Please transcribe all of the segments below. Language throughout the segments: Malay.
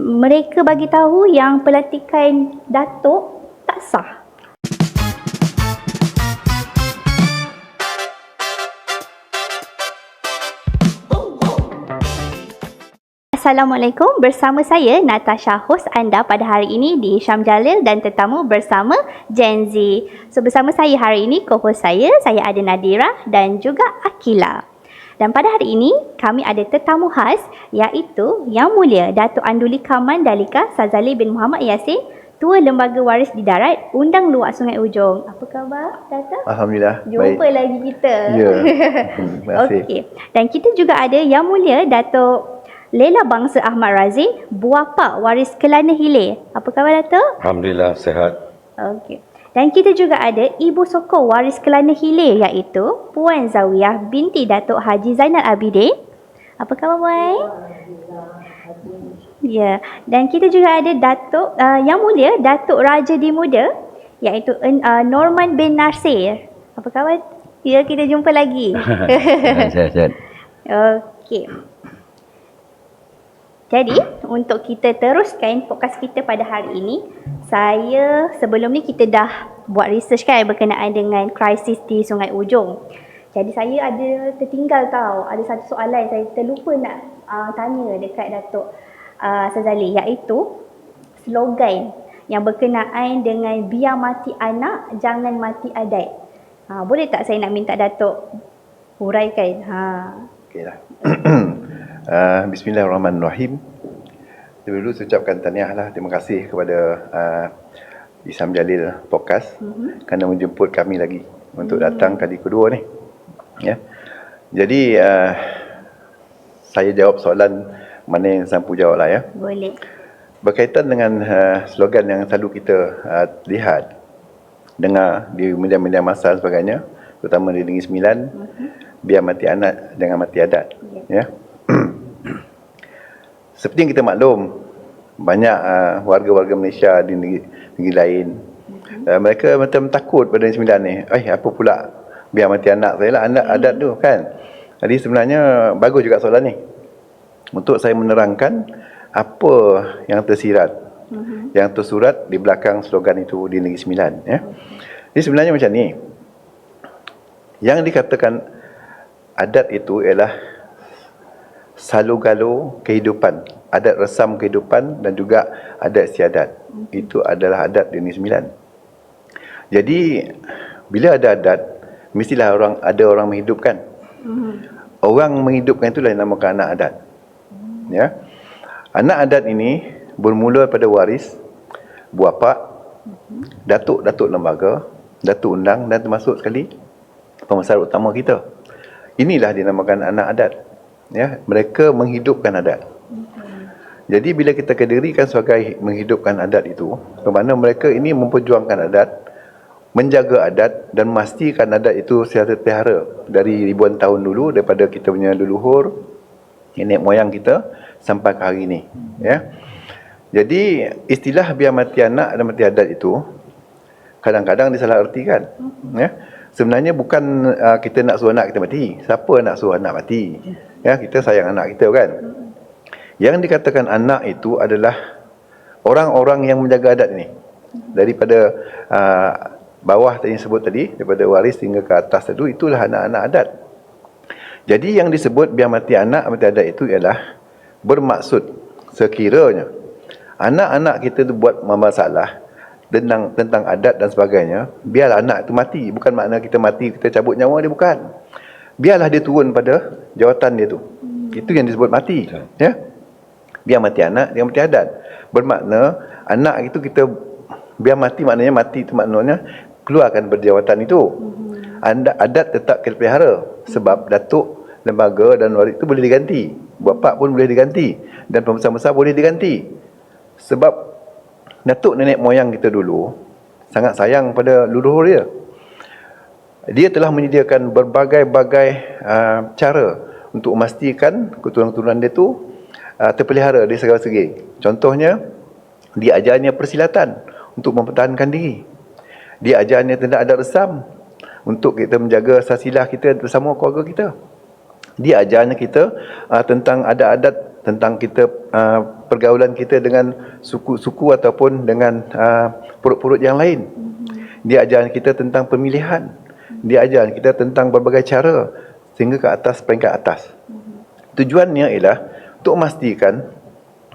mereka bagi tahu yang pelantikan datuk tak sah. Assalamualaikum, bersama saya Natasha, host anda pada hari ini di Syam Jalil dan tetamu bersama Gen Z. So bersama saya hari ini, co-host saya ada Nadira dan juga Akila. Dan pada hari ini, kami ada tetamu khas iaitu Yang Mulia Datuk Andulika Mandalika Sazali bin Muhammad Yassin, Tua Lembaga Waris di Darat, Undang Luak Sungai Ujong. Apa khabar, Datuk? Alhamdulillah. Jumpa baik. lagi kita. Ya. Terima kasih. Okey. Dan kita juga ada Yang Mulia Datuk Lela Bangsa Ahmad Razin, Buah Pak Waris Kelana Hilir. Apa khabar, Datuk? Alhamdulillah, sehat. Okey. Dan kita juga ada Ibu Sokong Waris Kelana Hilir iaitu Puan Zawiyah binti Datuk Haji Zainal Abidin. Apa khabar, Puan? Ya. Dan kita juga ada Datuk Yang Mulia Datuk Raja di Muda iaitu Norman bin Nasir. Apa khabar? Ya, kita jumpa lagi. Sehat. Okey. Jadi, untuk kita teruskan podcast kita pada hari ini, sebelum ni kita dah buat research kan berkenaan dengan krisis di Sungai Ujong. Jadi saya ada tertinggal ada satu soalan saya terlupa nak tanya dekat Datuk Sazali, iaitu slogan yang berkenaan dengan biar mati anak, jangan mati adat. Boleh tak saya nak minta Datuk huraikan? Okeylah. Bismillahirrahmanirrahim. Dulu saya ucapkan tahniahlah, terima kasih kepada Syam Jalil Podcast kerana menjemput kami lagi untuk datang kali kedua ni. Ya. Jadi saya jawab soalan mana yang sampu jawab lah ya. Boleh. Berkaitan dengan slogan yang selalu kita lihat, dengar di media-media masa dan sebagainya, terutama di Negeri Sembilan, biar mati anak, jangan mati adat. Ya. Seperti yang kita maklum, banyak warga-warga Malaysia di negeri lain, mereka macam takut pada Negeri Sembilan ni. Apa pula biar mati anak saya lah, anak adat tu kan. Jadi sebenarnya bagus juga soalan ni, untuk saya menerangkan apa yang tersirat, yang tersurat di belakang slogan itu di Negeri Sembilan. Ya. Jadi sebenarnya macam ni, yang dikatakan adat itu ialah salu-galu kehidupan, adat resam kehidupan dan juga adat istiadat. Itu adalah adat di Negeri Sembilan. Jadi bila ada adat, mestilah ada orang menghidupkan. Orang menghidupkan itulah yang dinamakan anak adat. Ya. Anak adat ini bermula pada waris, buah pak, datuk lembaga, datuk undang dan termasuk sekali pembesar utama kita. Inilah dinamakan anak adat. Ya, mereka menghidupkan adat. Jadi bila kita kedirikan sebagai menghidupkan adat itu, bermakna mereka ini memperjuangkan adat, menjaga adat dan memastikan adat itu secara terpelihara dari ribuan tahun dulu, daripada kita punya leluhur, nenek moyang kita sampai ke hari ini. Ya. Jadi istilah biar mati anak dan mati adat itu kadang-kadang disalahartikan. Ya. Sebenarnya bukan kita nak suruh anak kita mati. Siapa nak suruh anak mati? Ya, kita sayang anak kita kan. Yang dikatakan anak itu adalah orang-orang yang menjaga adat ini. Daripada bawah tadi sebut tadi, daripada waris hingga ke atas itu, itulah anak-anak adat. Jadi yang disebut biar mati anak, mati adat itu ialah bermaksud sekiranya anak-anak kita tu buat masalah tentang adat dan sebagainya, biarlah anak itu mati. Bukan makna kita mati, kita cabut nyawa dia, bukan. Biarlah dia turun pada jawatan dia tu. Itu yang disebut mati. Ya. Biar mati anak, jangan mati adat. Bermakna anak itu kita biar mati, maknanya mati itu maknanya keluarkan berjawatan itu. Adat tetap kita pelihara, sebab datuk, lembaga dan waris itu boleh diganti. Bapa pun boleh diganti dan pembesar-besar boleh diganti. Sebab datuk nenek moyang kita dulu sangat sayang pada leluhur dia. Dia telah menyediakan berbagai-bagai cara untuk memastikan keturunan-keturunan dia tu terpelihara dari segala segi. Contohnya, dia ajarnya persilatan untuk mempertahankan diri. Dia ajarnya tentang adat resam untuk kita menjaga silsilah kita bersama keluarga kita. Dia ajarnya kita tentang adat-adat, tentang kita pergaulan kita dengan suku-suku ataupun dengan purut-purut yang lain. Dia ajar kita tentang pemilihan. Dia ajar kita tentang berbagai cara sehingga ke atas, peringkat atas. Tujuannya ialah untuk memastikan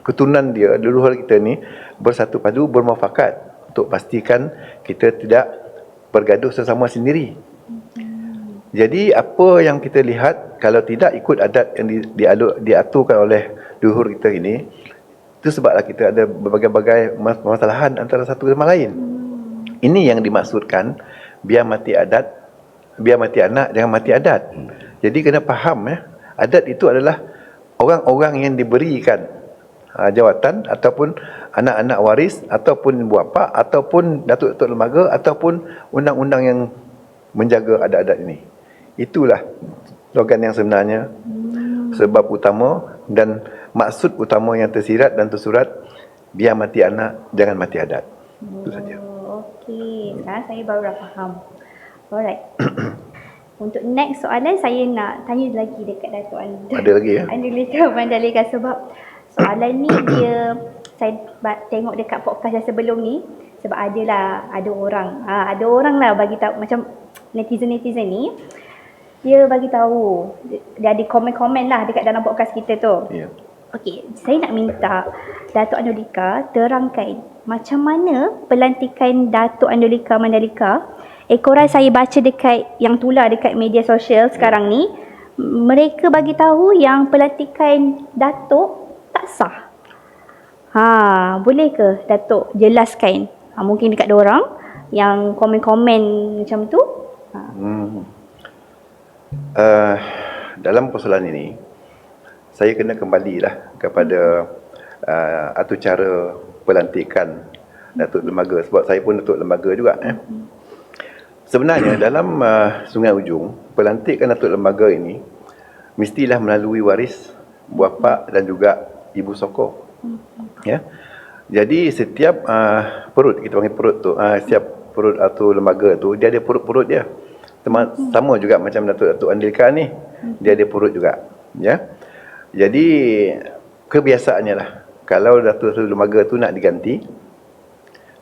keturunan dia, leluhur kita ni bersatu padu, bermuafakat, untuk pastikan kita tidak bergaduh sesama sendiri. Jadi apa yang kita lihat, kalau tidak ikut adat yang diaturkan oleh leluhur kita ini, itu sebablah kita ada berbagai-bagai permasalahan antara satu sama lain. Ini yang dimaksudkan, biar mati adat, biar mati anak, jangan mati adat. Jadi kena faham, adat itu adalah orang-orang yang diberikan jawatan ataupun anak-anak waris ataupun ibu bapa ataupun datuk-datuk lembaga ataupun undang-undang yang menjaga adat-adat ini. Itulah slogan yang sebenarnya, sebab utama dan maksud utama yang tersirat dan tersurat, biar mati anak, jangan mati adat. Itu saja. Okey, sekarang saya baru dah faham. Alright. Untuk next soalan, saya nak tanya lagi dekat Datuk Ada lagi ya? Andalika Mandalika, sebab soalan ni dia, saya tengok dekat podcast yang sebelum ni, sebab ada orang lah bagi tahu, macam netizen ni, dia bagi tahu, dia ada komen-komen lah dekat dalam podcast kita tu. Ya. Okey, saya nak minta Datuk Andalika terangkan macam mana pelantikan Datuk Andalika Mandalika. Ekoran saya baca dekat yang tular dekat media sosial sekarang ni, mereka bagi tahu yang pelantikan Datuk tak sah. Boleh ke Datuk jelaskan? Mungkin dekat diorang yang komen-komen macam tu. Dalam persoalan ini, saya kena kembalilah kepada atur cara pelantikan Datuk Lembaga, sebab saya pun Datuk Lembaga juga. Sebenarnya dalam Sungai Ujung, pelantikan Datuk Lembaga ini mestilah melalui waris, bapa dan juga ibu sokong. Ya. Jadi setiap perut, kita panggil perut tu, setiap perut atau lembaga tu, dia ada perut-perut dia. Sama juga macam Datuk Andalika ni, dia ada perut juga. Ya. Jadi kebiasaannya lah, kalau Datuk Lembaga tu nak diganti,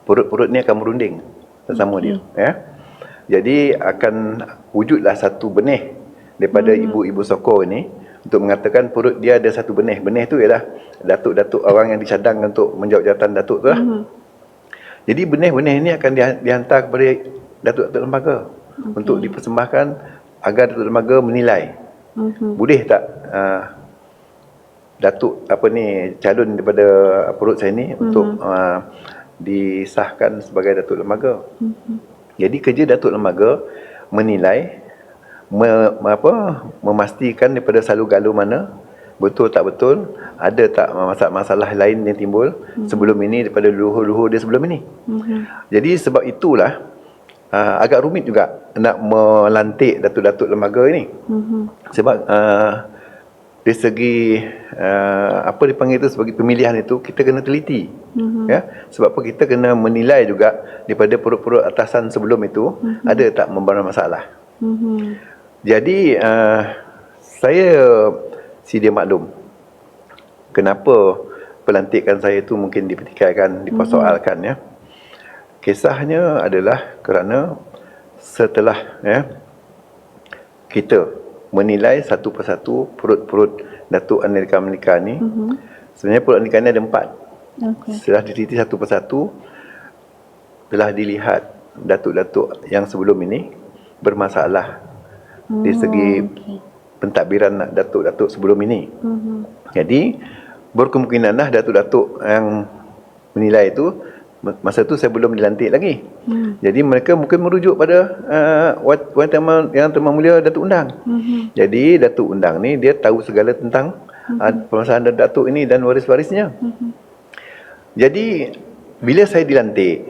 perut-perut ni akan merunding bersama dia. Ya. Jadi akan wujudlah satu benih daripada ibu-ibu sokong ini untuk mengatakan perut dia ada satu benih. Benih tu ialah datuk-datuk orang yang dicadangkan untuk menjawab jawatan datuk tu lah. Jadi benih-benih ini akan dihantar kepada datuk-datuk lembaga untuk dipersembahkan agar datuk lembaga menilai. Boleh tak datuk calon daripada perut saya ni untuk disahkan sebagai datuk lembaga. Jadi kerja datuk lembaga menilai, memastikan daripada salu-galu mana, betul tak betul, ada tak masalah lain yang timbul sebelum ini daripada leluhur-leluhur dia sebelum ini. Jadi sebab itulah agak rumit juga nak melantik datuk-datuk lembaga ini. Sebab dari segi apa dipanggil itu, sebagai pemilihan itu kita kena teliti. Ya, sebab apa, kita kena menilai juga daripada perut-perut atasan sebelum itu ada tak membawa masalah. Jadi saya sedia maklum kenapa pelantikan saya itu mungkin dipertikaikan, dipersoalkan. Ya. Kisahnya adalah kerana setelah kita menilai satu persatu perut-perut Datuk Andalika Mandalika ni, sebenarnya perut Andalika ni ada 4. Setelah diteliti satu persatu, telah dilihat datuk-datuk yang sebelum ini bermasalah dari segi pentadbiran datuk-datuk sebelum ini. Jadi berkemungkinanlah datuk-datuk yang menilai itu, masa tu saya belum dilantik lagi. Jadi mereka mungkin merujuk pada yang Tuan Mulia Datuk Undang. Jadi Datuk Undang ni dia tahu segala tentang permasalahan datuk ini dan waris-warisnya. Jadi bila saya dilantik,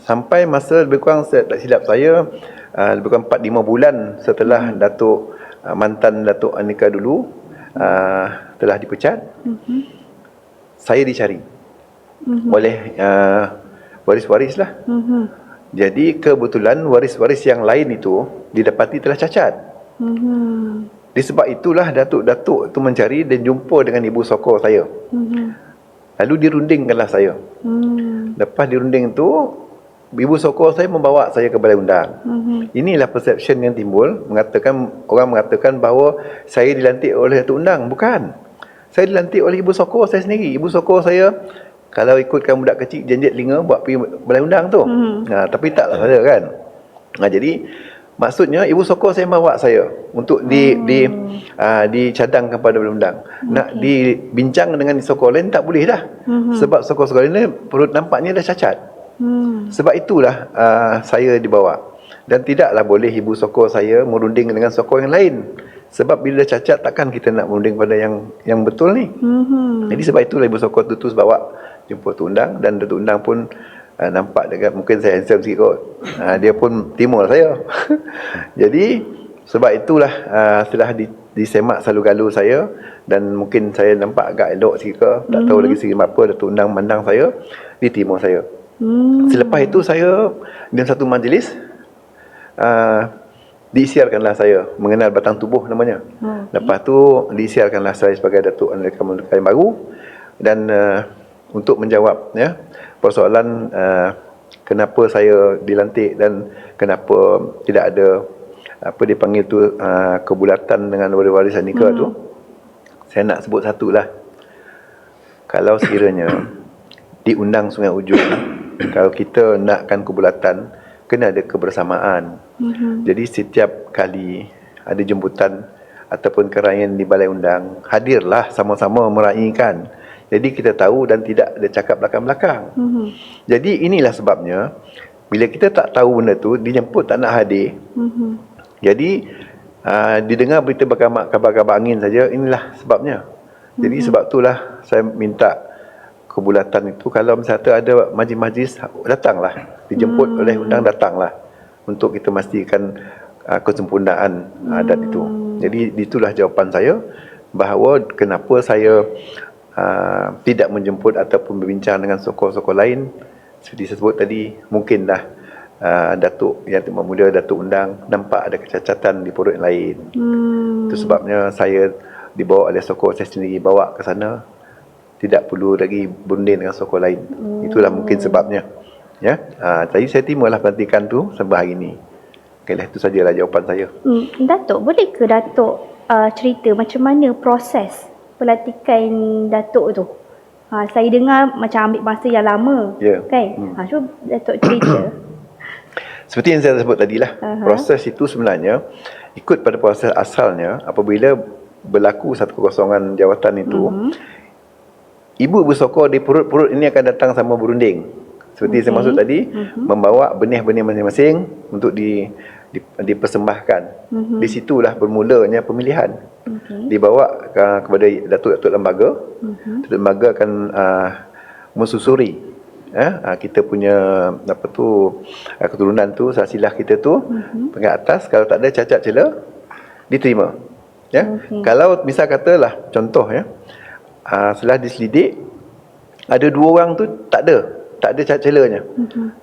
sampai masa lebih kurang, tak silap saya, lebih kurang 4-5 bulan setelah mantan Datuk Andalika dulu telah dipecat, saya dicari oleh waris-waris lah. Jadi kebetulan waris-waris yang lain itu didapati telah cacat. Disebab itulah datuk-datuk itu mencari dan jumpa dengan ibu sokong saya. Lalu dirundingkanlah saya. Lepas dirunding tu, ibu sokong saya membawa saya ke balai undang. Inilah perception yang timbul, orang mengatakan bahawa saya dilantik oleh Datuk Undang. Bukan. Saya dilantik oleh ibu sokong saya sendiri. Ibu sokong saya, kalau ikutkan budak kecil jenjit telinga buat pergi balai undang tu. Tapi taklah saya kan. Jadi maksudnya ibu sokong saya bawa saya untuk dicadangkan pada balai undang. Nak dibincang dengan sokong lain tak boleh dah. Sebab sokong-sokong lain perut nampaknya dah cacat. Sebab itulah saya dibawa. Dan tidaklah boleh ibu sokong saya merunding dengan sokong yang lain. Sebab bila dah cacat, takkan kita nak merunding pada yang betul ni. Jadi sebab itulah ibu sokong tu terus bawa jumpa Datuk Undang. Dan Datuk Undang pun nampak dekat, mungkin saya handsome sikit kot. Dia pun timur saya. Jadi sebab itulah setelah disemak salu-galu saya, dan mungkin saya nampak agak elok sikit ke, tak tahu lagi segi apa, Datuk Undang mandang saya, ditimur saya. Selepas itu saya dalam satu majlis diisiarkanlah saya mengenal batang tubuh namanya. Lepas tu diisiarkanlah saya sebagai Datuk Aneka yang baru, dan untuk menjawab persoalan kenapa saya dilantik dan kenapa tidak ada apa dipanggil tu kebulatan dengan waris Anika tu. Saya nak sebut satulah. Kalau sekiranya di undang Sungai Ujung, kalau kita nakkan kebulatan, kena ada kebersamaan. Jadi setiap kali ada jemputan ataupun kerajaan di balai undang, hadirlah sama-sama meraihkan. Jadi kita tahu dan tidak ada cakap belakang-belakang. Jadi inilah sebabnya bila kita tak tahu benda tu, dijemput tak nak hadir. Jadi didengar berita kabar-kabar angin saja, inilah sebabnya. Jadi sebab itulah saya minta kebulatan itu, kalau misalnya ada majlis-majlis, datanglah, dijemput oleh undang, datanglah untuk kita memastikan kesempurnaan adat itu. Jadi itulah jawapan saya bahawa kenapa saya tidak menjemput ataupun berbincang dengan sokong-sokong lain. Seperti saya sebut tadi, mungkinlah Datuk Yang Muda, Datuk Undang nampak ada kecacatan di perut yang lain. Itu sebabnya saya dibawa oleh sokong saya sendiri, bawa ke sana. Tidak perlu lagi berunding dengan sokong lain. Itulah mungkin sebabnya. Jadi saya timalah pelantikan tu sampai hari ini. Okeylah, itu sajalah jawapan saya. Datuk, boleh ke Datuk cerita macam mana proses pelantikan Datuk tu? Saya dengar macam ambil masa yang lama, kan? Cuba Datuk cerita. Seperti yang saya sebut tadilah, proses itu sebenarnya ikut pada proses asalnya. Apabila berlaku satu kekosongan jawatan itu, ibu bersokong di perut-perut ini akan datang sama berunding. Seperti saya maksud tadi, membawa benih-benih masing-masing untuk dipersembahkan. Di situlah bermulanya pemilihan. Dibawa kepada Datuk-Datuk Lembaga. Datuk Lembaga akan mensusuri kita punya keturunan tu, silsilah kita tu, pergi atas. Kalau tak ada cacat cela, diterima. Kalau misal katalah contoh setelah diselidik, ada 2 orang tu tak ada cacat celanya.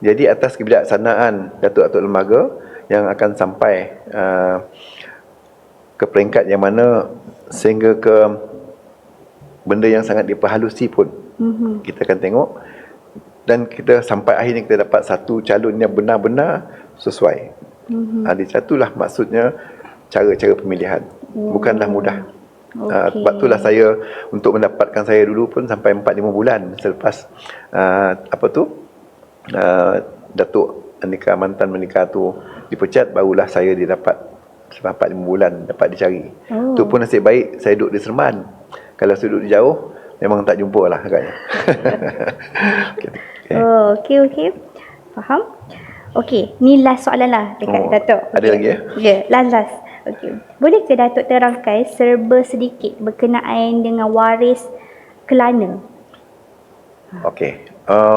Jadi atas kebijaksanaan Datuk-Datuk Lembaga yang akan sampai ke peringkat yang mana sehingga ke benda yang sangat diperhalusi pun, kita akan tengok, dan kita sampai akhirnya kita dapat satu calon yang benar-benar sesuai. Di satulah maksudnya cara-cara pemilihan. Bukanlah mudah. Sebab itulah saya, untuk mendapatkan saya dulu pun sampai 4-5 bulan selepas Datuk Anika, mantan menikah tu dipecat, barulah saya didapat. Sampai 4-5 bulan dapat dicari. Itu pun nasib baik saya duduk di Seremban. Kalau saya duduk jauh, memang tak jumpa lah agaknya. Okey. Faham? Okey, ni last soalan lah dekat Datuk. Ada lagi ya? Ya, last. Okey. Boleh ke Datuk terangkan serba sedikit berkenaan dengan waris Kelana? Okey.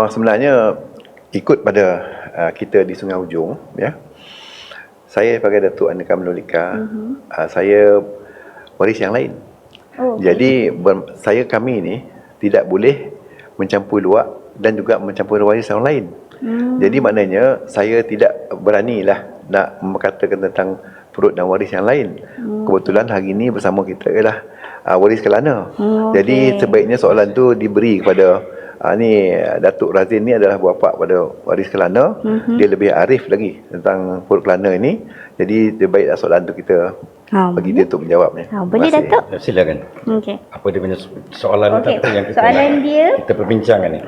Sebenarnya ikut pada kita di Sungai Ujung, saya sebagai Datuk Aneka Menolika, saya waris yang lain. Jadi kami ni tidak boleh mencampur luak dan juga mencampur waris orang lain. Jadi maknanya saya tidak beranilah nak mengatakan tentang perut dan waris yang lain. Kebetulan hari ini bersama kita ialah waris Kelana. Jadi sebaiknya soalan tu diberi kepada ni Datuk Razin ni adalah bapa pada waris Kelana. Dia lebih arif lagi tentang perut Kelana ini. Jadi dia baiklah soalan tu kita bagi dia untuk menjawabnya. Boleh Datuk? Silakan. Okey. Apa dia punya soalan Okey, yang kita soalan dia kita perbincangkan ni?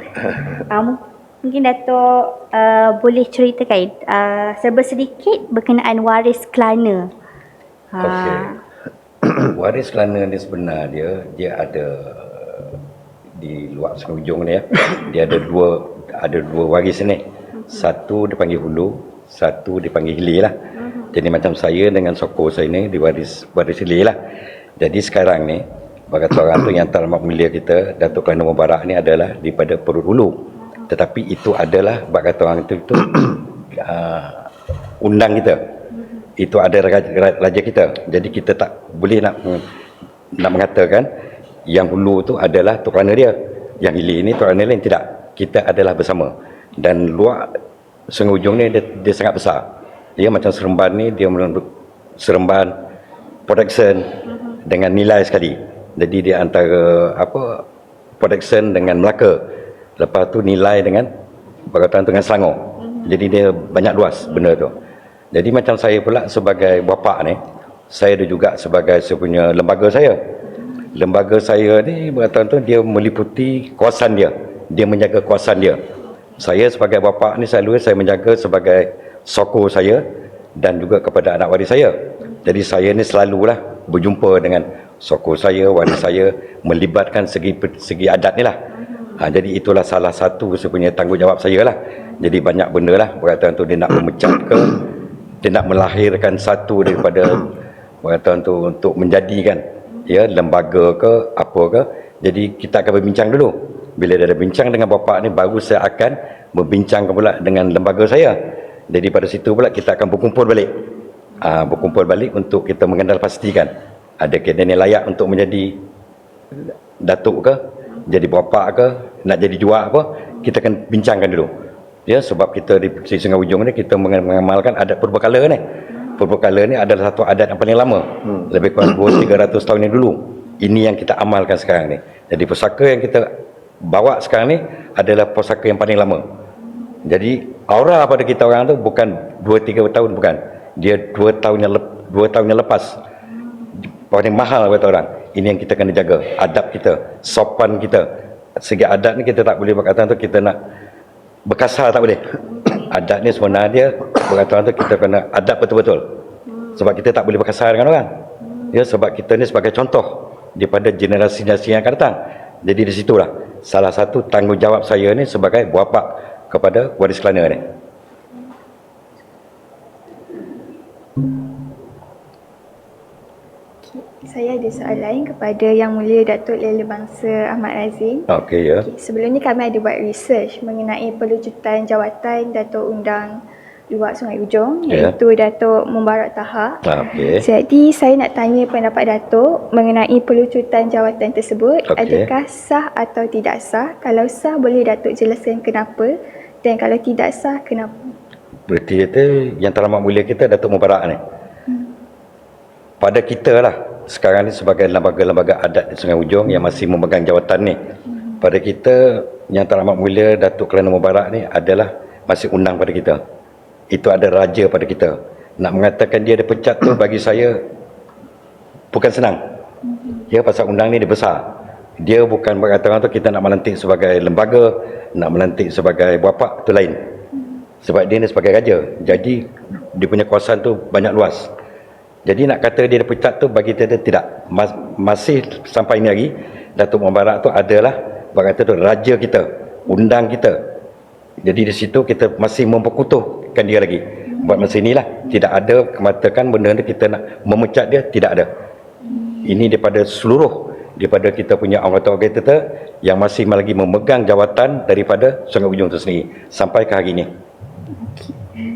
Mungkin Datuk boleh ceritakan serba sedikit berkenaan waris Kelana. Okey. Waris Kelana ni sebenarnya dia ada di luar Sungai Ujong ni ya. Dia ada dua waris ni. Satu dipanggil hulu, satu dipanggil hilir lah. Jadi macam saya dengan sokong saya ni di waris hilir lah. Jadi sekarang ni bagi orang tu yang terhormat mulia kita Datuk Kelana Mubarak ni adalah daripada perut hulu. Tetapi itu adalah bagi orang tu undang kita. Itu ada raja kita. Jadi kita tak boleh nak mengatakan yang hulu tu adalah Tok Kelana dia. Yang hilir ni Tok Kelana lain, tidak. Kita adalah bersama. Dan luar Sungai Ujong ni dia sangat besar. Dia macam Seremban ni dia Seremban production dengan nilai sekali. Jadi dia antara production dengan Melaka. Lepas tu nilai dengan Bagatan dengan Selangor. Jadi dia banyak luas benda tu. Jadi macam saya pula sebagai bapa ni, saya ada juga sebagai saya punya lembaga saya. Lembaga saya ni Bagatan tu dia meliputi kawasan dia. Dia menjaga kawasan dia. Saya sebagai bapa ni selalu saya menjaga sebagai sokong saya dan juga kepada anak waris saya. Jadi saya ni selalulah berjumpa dengan sokong saya, waris saya, melibatkan segi adat ni lah. Jadi itulah salah satu saya punya tanggungjawab saya lah. Jadi banyak benda lah berkaitan tu dia nak memecah ke, dia nak melahirkan satu daripada berkaitan tu untuk menjadikan lembaga ke apa ke. Jadi kita akan berbincang dulu. Bila dah ada bincang dengan bapa ni, baru saya akan berbincang pula dengan lembaga saya. Jadi pada situ pula kita akan berkumpul balik. Berkumpul balik untuk kita mengenal pastikan adakah dia ni layak untuk menjadi datuk ke, jadi bapa ke, nak jadi juak apa, kita akan bincangkan dulu. Ya, sebab kita di Sungai Ujong ni kita mengamalkan adat purbakala ni. Purbakala ni adalah satu adat yang paling lama. Lebih kurang 300 tahun yang dulu. Ini yang kita amalkan sekarang ni. Jadi pusaka yang kita bawa sekarang ni adalah pusaka yang paling lama. Jadi aura pada kita orang tu bukan 2-3 tahun, bukan. Dia 2 tahun yang lepas. Paling mahal kata orang. Ini yang kita kena jaga. Adab kita, sopan kita. Segi adat ni kita tak boleh berkata tu kita nak berkasar, tak boleh. Adat ni sebenarnya berkata tu kita kena adab betul-betul. Sebab kita tak boleh berkasar dengan orang. Ya, sebab kita ni sebagai contoh daripada generasi-generasi yang akan datang. Jadi di situlah salah satu tanggungjawab saya ni sebagai bapa kepada waris Kelana ni. Saya ada soalan kepada Yang Mulia Datuk Leleh Bangsa Ahmad Razin. Okey ya. Sebelum ni kami ada buat research mengenai pelucutan jawatan Datuk Undang Luar Sungai Ujong, iaitu Datuk Mubarak Taha. Okey. Jadi saya nak tanya pendapat Datuk mengenai pelucutan jawatan tersebut. Adakah sah atau tidak sah? Kalau sah, boleh Datuk jelaskan kenapa? Dan kalau tidak sah, kenapa? Berarti itu yang terhormat mulia kita Datuk Mubarak ni. Pada kita lah sekarang ni sebagai lembaga-lembaga adat di Sungai Ujong yang masih memegang jawatan ni. Pada kita yang terhormat mulia Datuk Kelana Mubarak ni adalah masih undang pada kita. Itu ada raja pada kita. Nak mengatakan dia ada pecat tu bagi saya bukan senang. Ya, pasal undang ni dia besar. Dia bukan berkata tu kita nak melantik sebagai lembaga, nak melantik sebagai bapa, tu lain. Sebab dia ni sebagai raja. Jadi dia punya kawasan tu banyak luas. Jadi nak kata dia pecat tu bagi kita tidak. Masih sampai ini lagi Datuk Mubarak tu adalah berkata tu raja kita, undang kita. Jadi di situ kita masih memperkutuhkan dia lagi. Buat masa inilah tidak ada kematakan benda ni kita nak memecat dia, tidak ada. Ini daripada daripada kita punya anggota kita yang masih lagi memegang jawatan daripada Sungai Ujong itu sendiri sampai ke hari ini.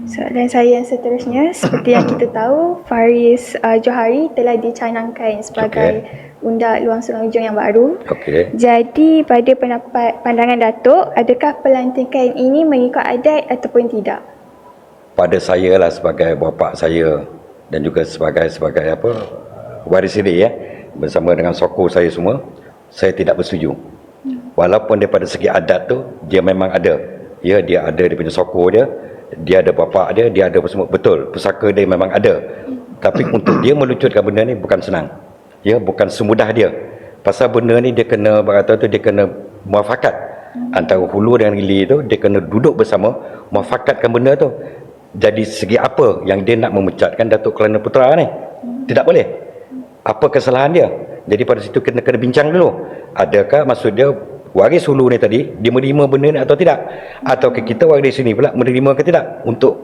Soalan saya yang seterusnya, seperti yang kita tahu, Faris Johari telah dicanangkan sebagai Undang Luang Sungai Ujong yang baru. Jadi pada pandangan Datuk, adakah pelantikan ini mengikut adat ataupun tidak? Pada saya lah sebagai bapa saya dan juga sebagai apa waris dia, bersama dengan soko saya semua, saya tidak bersetuju. Walaupun daripada segi adat tu dia memang ada, ya, dia ada dia punya soko dia ada bapa dia ada apa semua, betul, pusaka dia memang ada. Tapi untuk dia melucutkan benda ni bukan senang, ya, bukan semudah dia. Pasal benda ni dia kena berkata tu, dia kena muafakat antara hulu dengan hilir tu, dia kena duduk bersama muafakatkan benda tu. Jadi segi apa yang dia nak memecatkan Datuk Kelana Putra ni, tidak boleh. Apa kesalahan dia? Jadi pada situ kena bincang dulu. Adakah maksud dia waris hulu ni tadi dia menerima benda ni atau tidak? Atau kita waris sini pula menerima ke tidak untuk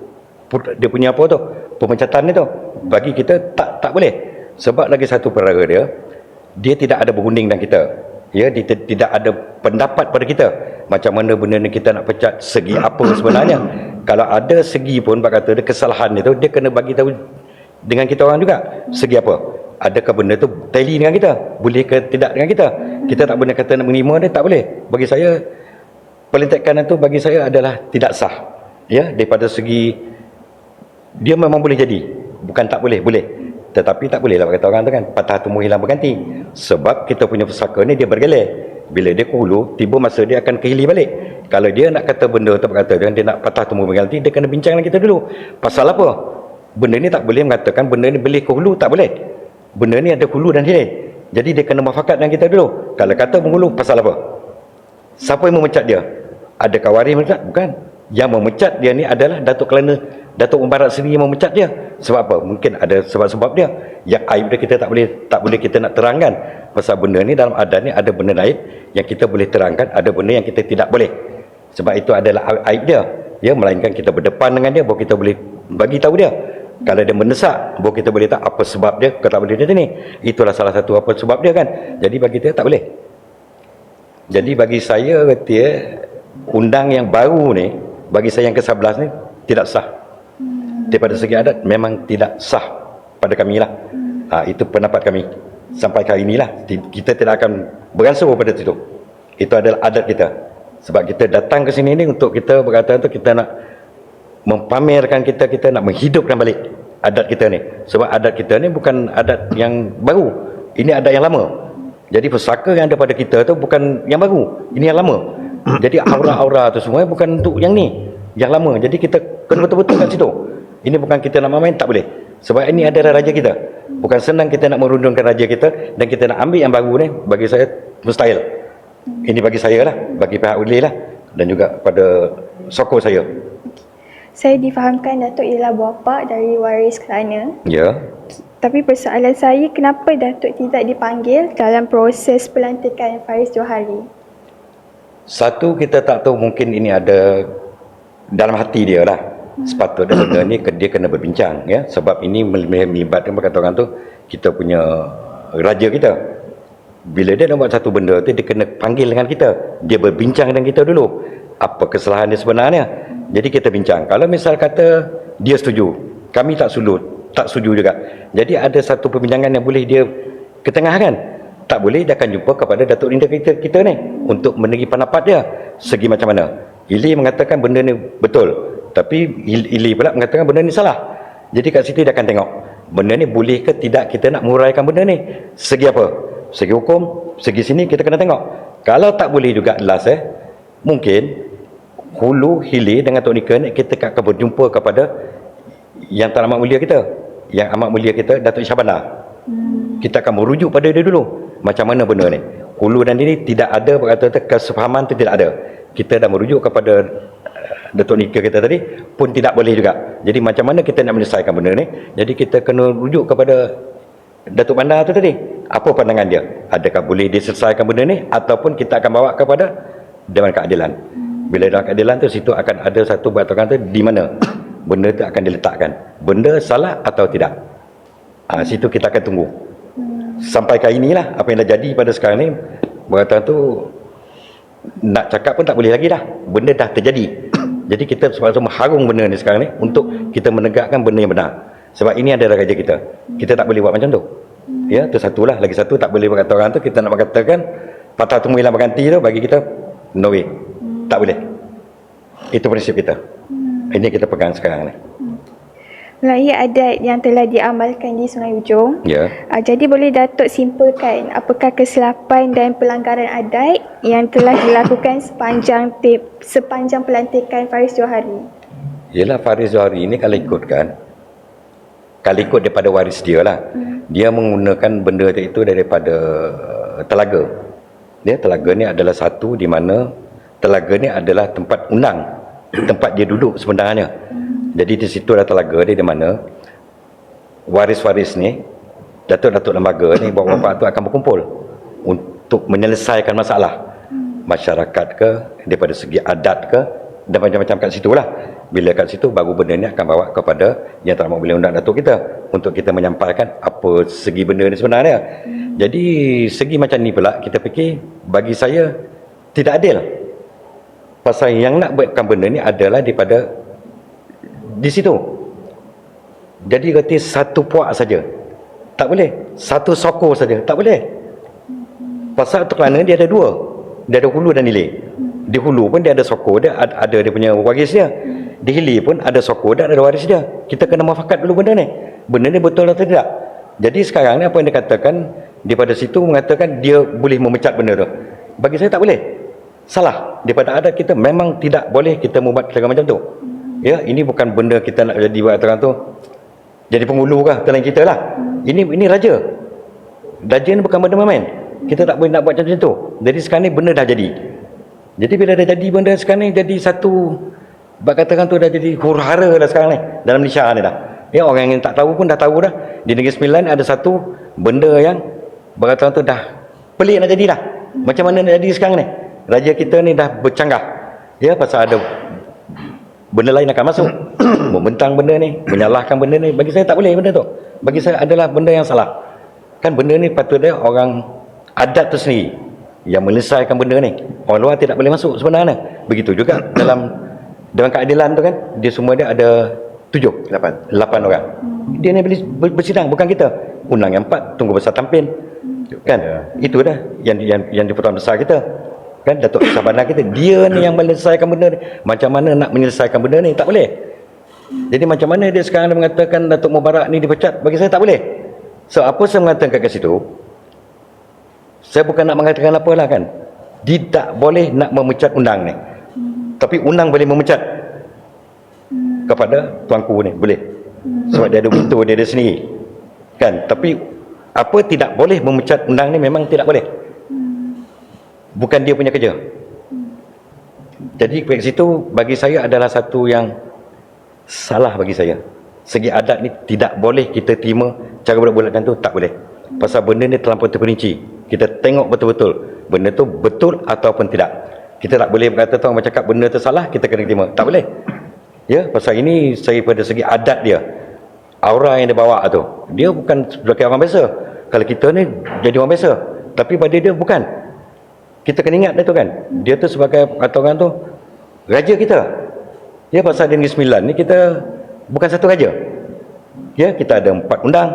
dia punya apa tu, pemecatan ni tu? Bagi kita tak boleh. Sebab lagi satu perkara dia tidak ada berunding dengan kita. Ya, dia tidak ada pendapat pada kita macam mana benda ni kita nak pecat, segi apa sebenarnya. Kalau ada segi pun kata dia kesalahan itu, dia kena bagi tahu dengan kita orang juga. Segi apa? Adakah benda tu tally dengan kita? Boleh ke tidak dengan kita? Kita tak boleh kata nak menerima dia, tak boleh. Bagi saya pelantikan itu bagi saya adalah tidak sah. Ya, daripada segi dia memang boleh jadi, bukan tak boleh, boleh. Tetapi tak bolehlah kata orang tu kan, patah tumbuh hilang berganti. Sebab kita punya pusaka ni dia bergelir. Bila dia ke hulu, tiba masa dia akan ke hilir balik. Kalau dia nak kata benda tu berkata dia nak patah tumbuh berganti, dia kena bincang dengan kita dulu. Pasal apa? Benda ni tak boleh mengatakan benda ni boleh ke hulu, tak boleh. Benda ni ada hulu dan hilir. Jadi dia kena muafakat dengan kita dulu. Kalau kata menghulu, pasal apa? Siapa yang memecat dia? Adakah waris memecat? Bukan. Yang memecat dia ni adalah Datuk Kelana, Datuk Mubarak sendiri yang memecat dia. Sebab apa? Mungkin ada sebab-sebab dia. Yang aib dia kita tak boleh kita nak terangkan. Pasal benda ni dalam adat ni ada benda aib yang kita boleh terangkan, ada benda yang kita tidak boleh. Sebab itu adalah aib dia. Ya, melainkan kita berdepan dengan dia baru kita boleh bagi tahu dia. Kalau dia mendesak, baru kita boleh tahu apa sebab dia kata benda dia ni. Itulah salah satu apa sebab dia kan. Jadi bagi dia tak boleh. Jadi bagi saya kata undang yang baru ni, bagi saya yang ke-11 ni tidak sah. Daripada segi adat memang tidak sah pada kami lah. Itu pendapat kami. Sampai kali inilah kita tidak akan beransur pada situ. Itu adalah adat kita. Sebab kita datang ke sini ni untuk kita berkata tu kita nak mempamerkan kita nak menghidupkan balik adat kita ni. Sebab adat kita ni bukan adat yang baru. Ini adat yang lama. Jadi pusaka yang ada pada kita tu bukan yang baru. Ini yang lama. Jadi aura-aura tu semua bukan untuk yang ni, yang lama. Jadi kita kena betul-betul kat situ. Ini bukan kita nak main, tak boleh. Sebab ini adalah raja kita. Bukan senang kita nak merundungkan raja kita dan kita nak ambil yang baru ni, bagi saya mustahil. Ini bagi saya lah, bagi pihak Uli lah, dan juga pada sokong saya. Saya difahamkan Datuk ialah bapa dari waris Kelana. Ya. Tapi persoalan saya, kenapa Datuk tidak dipanggil dalam proses pelantikan Faris Johari? Satu, kita tak tahu, mungkin ini ada dalam hati dia lah. Sepatutnya benda ni dia kena berbincang, ya. Sebab ini melibatkan kata orang tu kita punya raja kita. Bila dia nak buat satu benda tu, dia kena panggil dengan kita. Dia berbincang dengan kita dulu. Apa kesalahan dia sebenarnya. Jadi kita bincang. Kalau misal kata dia setuju, kami tak setuju juga. Jadi ada satu perbincangan yang boleh dia ketengahkan. Tak boleh, dia akan jumpa kepada Datuk Linda kita ni untuk meneri pendapat dia. Segi macam mana. Ili mengatakan benda ni betul, tapi Ili pula mengatakan benda ni salah. Jadi kat situ dia akan tengok benda ni boleh ke tidak kita nak menguraikan benda ni. Segi apa? Segi hukum, segi sini kita kena tengok. Kalau tak boleh juga last mungkin hulu hilir dengan Tok Nika ni kita akan berjumpa kepada yang teramat mulia kita, yang amat mulia kita, Datuk Syahbandar. Kita akan merujuk pada dia dulu. Macam mana benda ni? Hulu dan ini tidak ada berkata kesefahaman tu tidak ada. Kita dah merujuk kepada Datuk Nika kita tadi pun tidak boleh juga. Jadi macam mana kita nak menyelesaikan benda ni? Jadi kita kena rujuk kepada Datuk Bandar tu tadi. Apa pandangan dia? Adakah boleh diselesaikan benda ni ataupun kita akan bawa kepada Dewan Keadilan? Bila Dewan Keadilan tu situ akan ada satu peraturan tu di mana benda tu akan diletakkan. Benda salah atau tidak. Situ kita akan tunggu. Sampai kali inilah apa yang dah jadi pada sekarang ni. Perkataan tu nak cakap pun tak boleh lagi dah. Benda dah terjadi. Jadi kita sepatutnya mengharung benda ni sekarang ni untuk kita menegakkan benda yang benar. Sebab ini adalah raja kita. Kita tak boleh buat macam tu. Ya, tu satulah. Lagi satu tak boleh berkata orang tu kita nak berkatakan patah tumbuh hilang berganti tu bagi kita no way. Tak boleh. Itu prinsip kita. Ini kita pegang sekarang ni. melalui adat yang telah diamalkan di Sungai Ujong. Ya. Jadi boleh Datuk simpulkan apakah kesilapan dan pelanggaran adat yang telah dilakukan sepanjang pelantikan Faris Johari? Yelah, Faris Johari ini kalau ikut daripada waris dia lah. Dia menggunakan benda itu daripada telaga. Telaga ni adalah satu di mana telaga ni adalah tempat undang, tempat dia duduk sebenarnya. Jadi di situ ada telaga dia, di mana waris-waris ni, datuk-datuk lembaga ni, bapak-bapak tu akan berkumpul untuk menyelesaikan masalah masyarakat ke, daripada segi adat ke, dan macam-macam kat situ lah. Bila kat situ, baru benda ni akan bawa kepada yang tak mahu boleh undang datuk kita untuk kita menyampaikan apa segi benda ni sebenarnya. Jadi segi macam ni pula kita fikir, bagi saya tidak adil. Pasal yang nak buatkan benda ni adalah daripada di situ. Jadi kata satu puak saja tak boleh, satu sokor saja tak boleh. Pasal tu kerana dia ada dua, dia ada hulu dan hilir. Di hulu pun dia ada sokor dia, ada dia punya waris dia. Di hilir pun ada sokor dia, ada waris dia. Kita kena muafakat dulu benda ni betul atau tidak. Jadi sekarang ni apa yang dikatakan daripada situ, mengatakan dia boleh memecat benda tu, bagi saya tak boleh, salah. Daripada adat kita memang tidak boleh kita membuat perkara macam tu. Ya, ini bukan benda kita nak jadi buat orang tu jadi penghulu kah dalam kita lah. Ini raja ni bukan benda main. Kita tak boleh nak buat macam tu. Jadi sekarang ni benda dah jadi. Jadi bila dah jadi benda sekarang ni, jadi satu, bak katakan tu dah jadi huru-hara dah sekarang ni dalam Malaysia ni dah. Ya, orang yang tak tahu pun dah tahu dah. Di Negeri Sembilan ada satu benda yang bak katakan tu dah pelik nak jadi dah. Macam mana nak jadi sekarang ni? Raja kita ni dah bercanggah. Ya, pasal ada benda lain akan masuk. Membentang benda ni, menyalahkan benda ni. Bagi saya tak boleh benda tu. Bagi saya adalah benda yang salah. Kan benda ni patutnya orang adat tu sendiri yang menyelesaikan benda ni. Orang luar tidak boleh masuk sebenarnya. Begitu juga dalam keadilan tu kan, dia semua dia ada 8 orang. Dia ni bersidang, bukan kita. Undang yang 4 tunggu besar tampin. Kan? Itu dah yang di-Pertuan Besar kita. Kan Datuk Sabana kita, dia ni yang menyelesaikan benda ni. Macam mana nak menyelesaikan benda ni? Tak boleh. Jadi macam mana dia sekarang dia mengatakan Datuk Mubarak ni dipecat? Bagi saya tak boleh. So apa saya mengatakan kat situ, saya bukan nak mengatakan apalah kan, tidak boleh nak memecat undang ni. Tapi undang boleh memecat kepada tuanku ni, boleh. Sebab dia ada veto dia sendiri. Kan? Tapi apa tidak boleh memecat undang ni memang tidak boleh. Bukan dia punya kerja. Jadi kat situ bagi saya adalah satu yang salah bagi saya. Segi adat ni tidak boleh kita terima cara bulat-bulat macam tu, tak boleh. Pasal benda ni terlampau terperinci. Kita tengok betul-betul benda tu betul ataupun tidak. Kita tak boleh berkata tu orang cakap benda tu salah, kita kena terima. Tak boleh. Ya, pasal ini saya pada segi adat dia, aura yang dia bawa tu, dia bukan sebagai orang biasa. Kalau kita ni jadi orang biasa, tapi pada dia bukan. Kita kena ingat dia tu kan, dia tu sebagai kata orang tu raja kita. Ya, pasal di Negeri Sembilan ni kita bukan satu raja. Ya, kita ada 4 undang,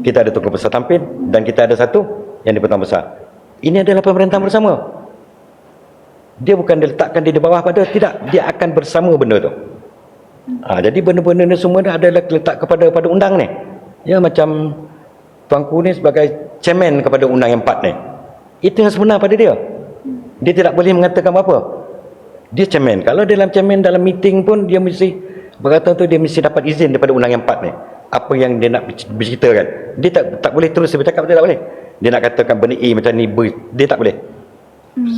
kita ada Tunku Besar Tampin, dan kita ada satu yang di-Pertuan Besar. Ini adalah pemerintahan bersama. Dia bukan diletakkan di bawah pada, tidak, dia akan bersama benda tu. Jadi benda-benda ni semua dah adalah letak kepada undang ni. Ya, macam tuanku ni sebagai chairman kepada undang yang 4 ni. Itu yang sebenar pada dia. Dia tidak boleh mengatakan apa-apa. Dia chairman. Kalau dalam chairman dalam meeting pun dia mesti berkata tu, dia mesti dapat izin daripada undang yang 4 ni. Apa yang dia nak berceritakan. Dia tak boleh terus bercakap, dia tak boleh. Dia nak katakan benda A macam ni, dia tak boleh.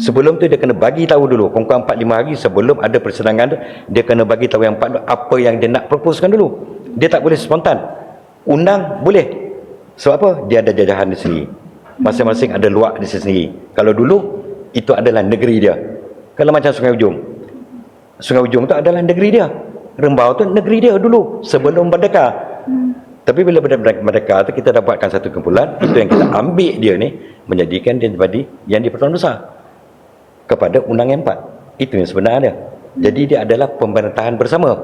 Sebelum tu dia kena bagi tahu dulu, kurang 4-5 hari sebelum ada persidangan tu, dia kena bagi tahu yang 4 tu apa yang dia nak proposekan dulu. Dia tak boleh spontan. Undang boleh. Sebab apa? Dia ada jajahan di sini. Masing-masing ada luak di sini. Kalau dulu itu adalah negeri dia. Kalau macam Sungai Ujong, Sungai Ujong tu adalah negeri dia. Rembau tu negeri dia dulu sebelum merdeka. Tapi bila merdeka tu kita dapatkan satu kumpulan, itu yang kita ambil dia ni, menjadikan dia menjadi yang di-Pertuan Besar kepada undang yang 4. Itu yang sebenarnya. Jadi dia adalah pemerintahan bersama.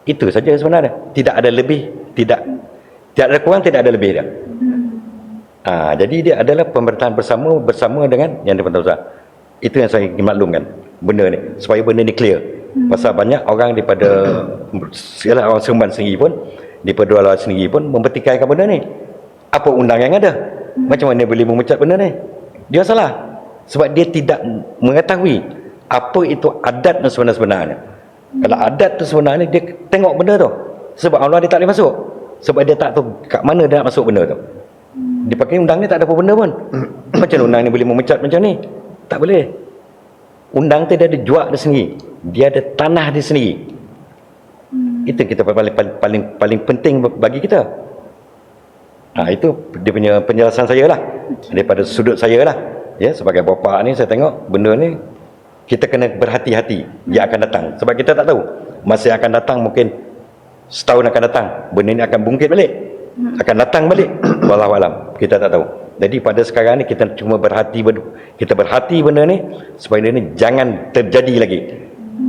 Itu saja sebenarnya. Tidak ada lebih, tidak ada kurang, tidak ada lebih dia. Jadi dia adalah pemerintahan bersama dengan yang di-Pertuan Besar. Itu yang saya ingin maklumkan benda ni, supaya benda ni clear. Pasal banyak orang daripada orang Seremban sendiri pun di Pertualang sendiri pun mempertikaikan benda ni. Apa undang yang ada? Macam mana boleh memecat benda ni? Dia salah. Sebab dia tidak mengetahui apa itu adat yang sebenarnya. Kalau adat tu sebenarnya, dia tengok benda tu. Sebab Allah dia tak boleh masuk. Sebab dia tak tahu kat mana dia nak masuk benda tu. Dia pakai undang ni tak ada apa benda pun. Macam mana undang ni boleh memecat macam ni? Tak boleh. Undang tu dia ada juak dia sendiri. Dia ada tanah dia sendiri. Itu kita paling penting bagi kita. Itu dia punya penjelasan saya lah. Daripada sudut saya lah. Ya, sebagai bapa ni saya tengok benda ni kita kena berhati-hati dia akan datang. Sebab kita tak tahu masa yang akan datang, mungkin setahun akan datang benda ni akan bungkit balik, akan datang balik. Wallahualam, kita tak tahu. Jadi pada sekarang ni kita cuma berhati benda ni supaya benda ni jangan terjadi lagi.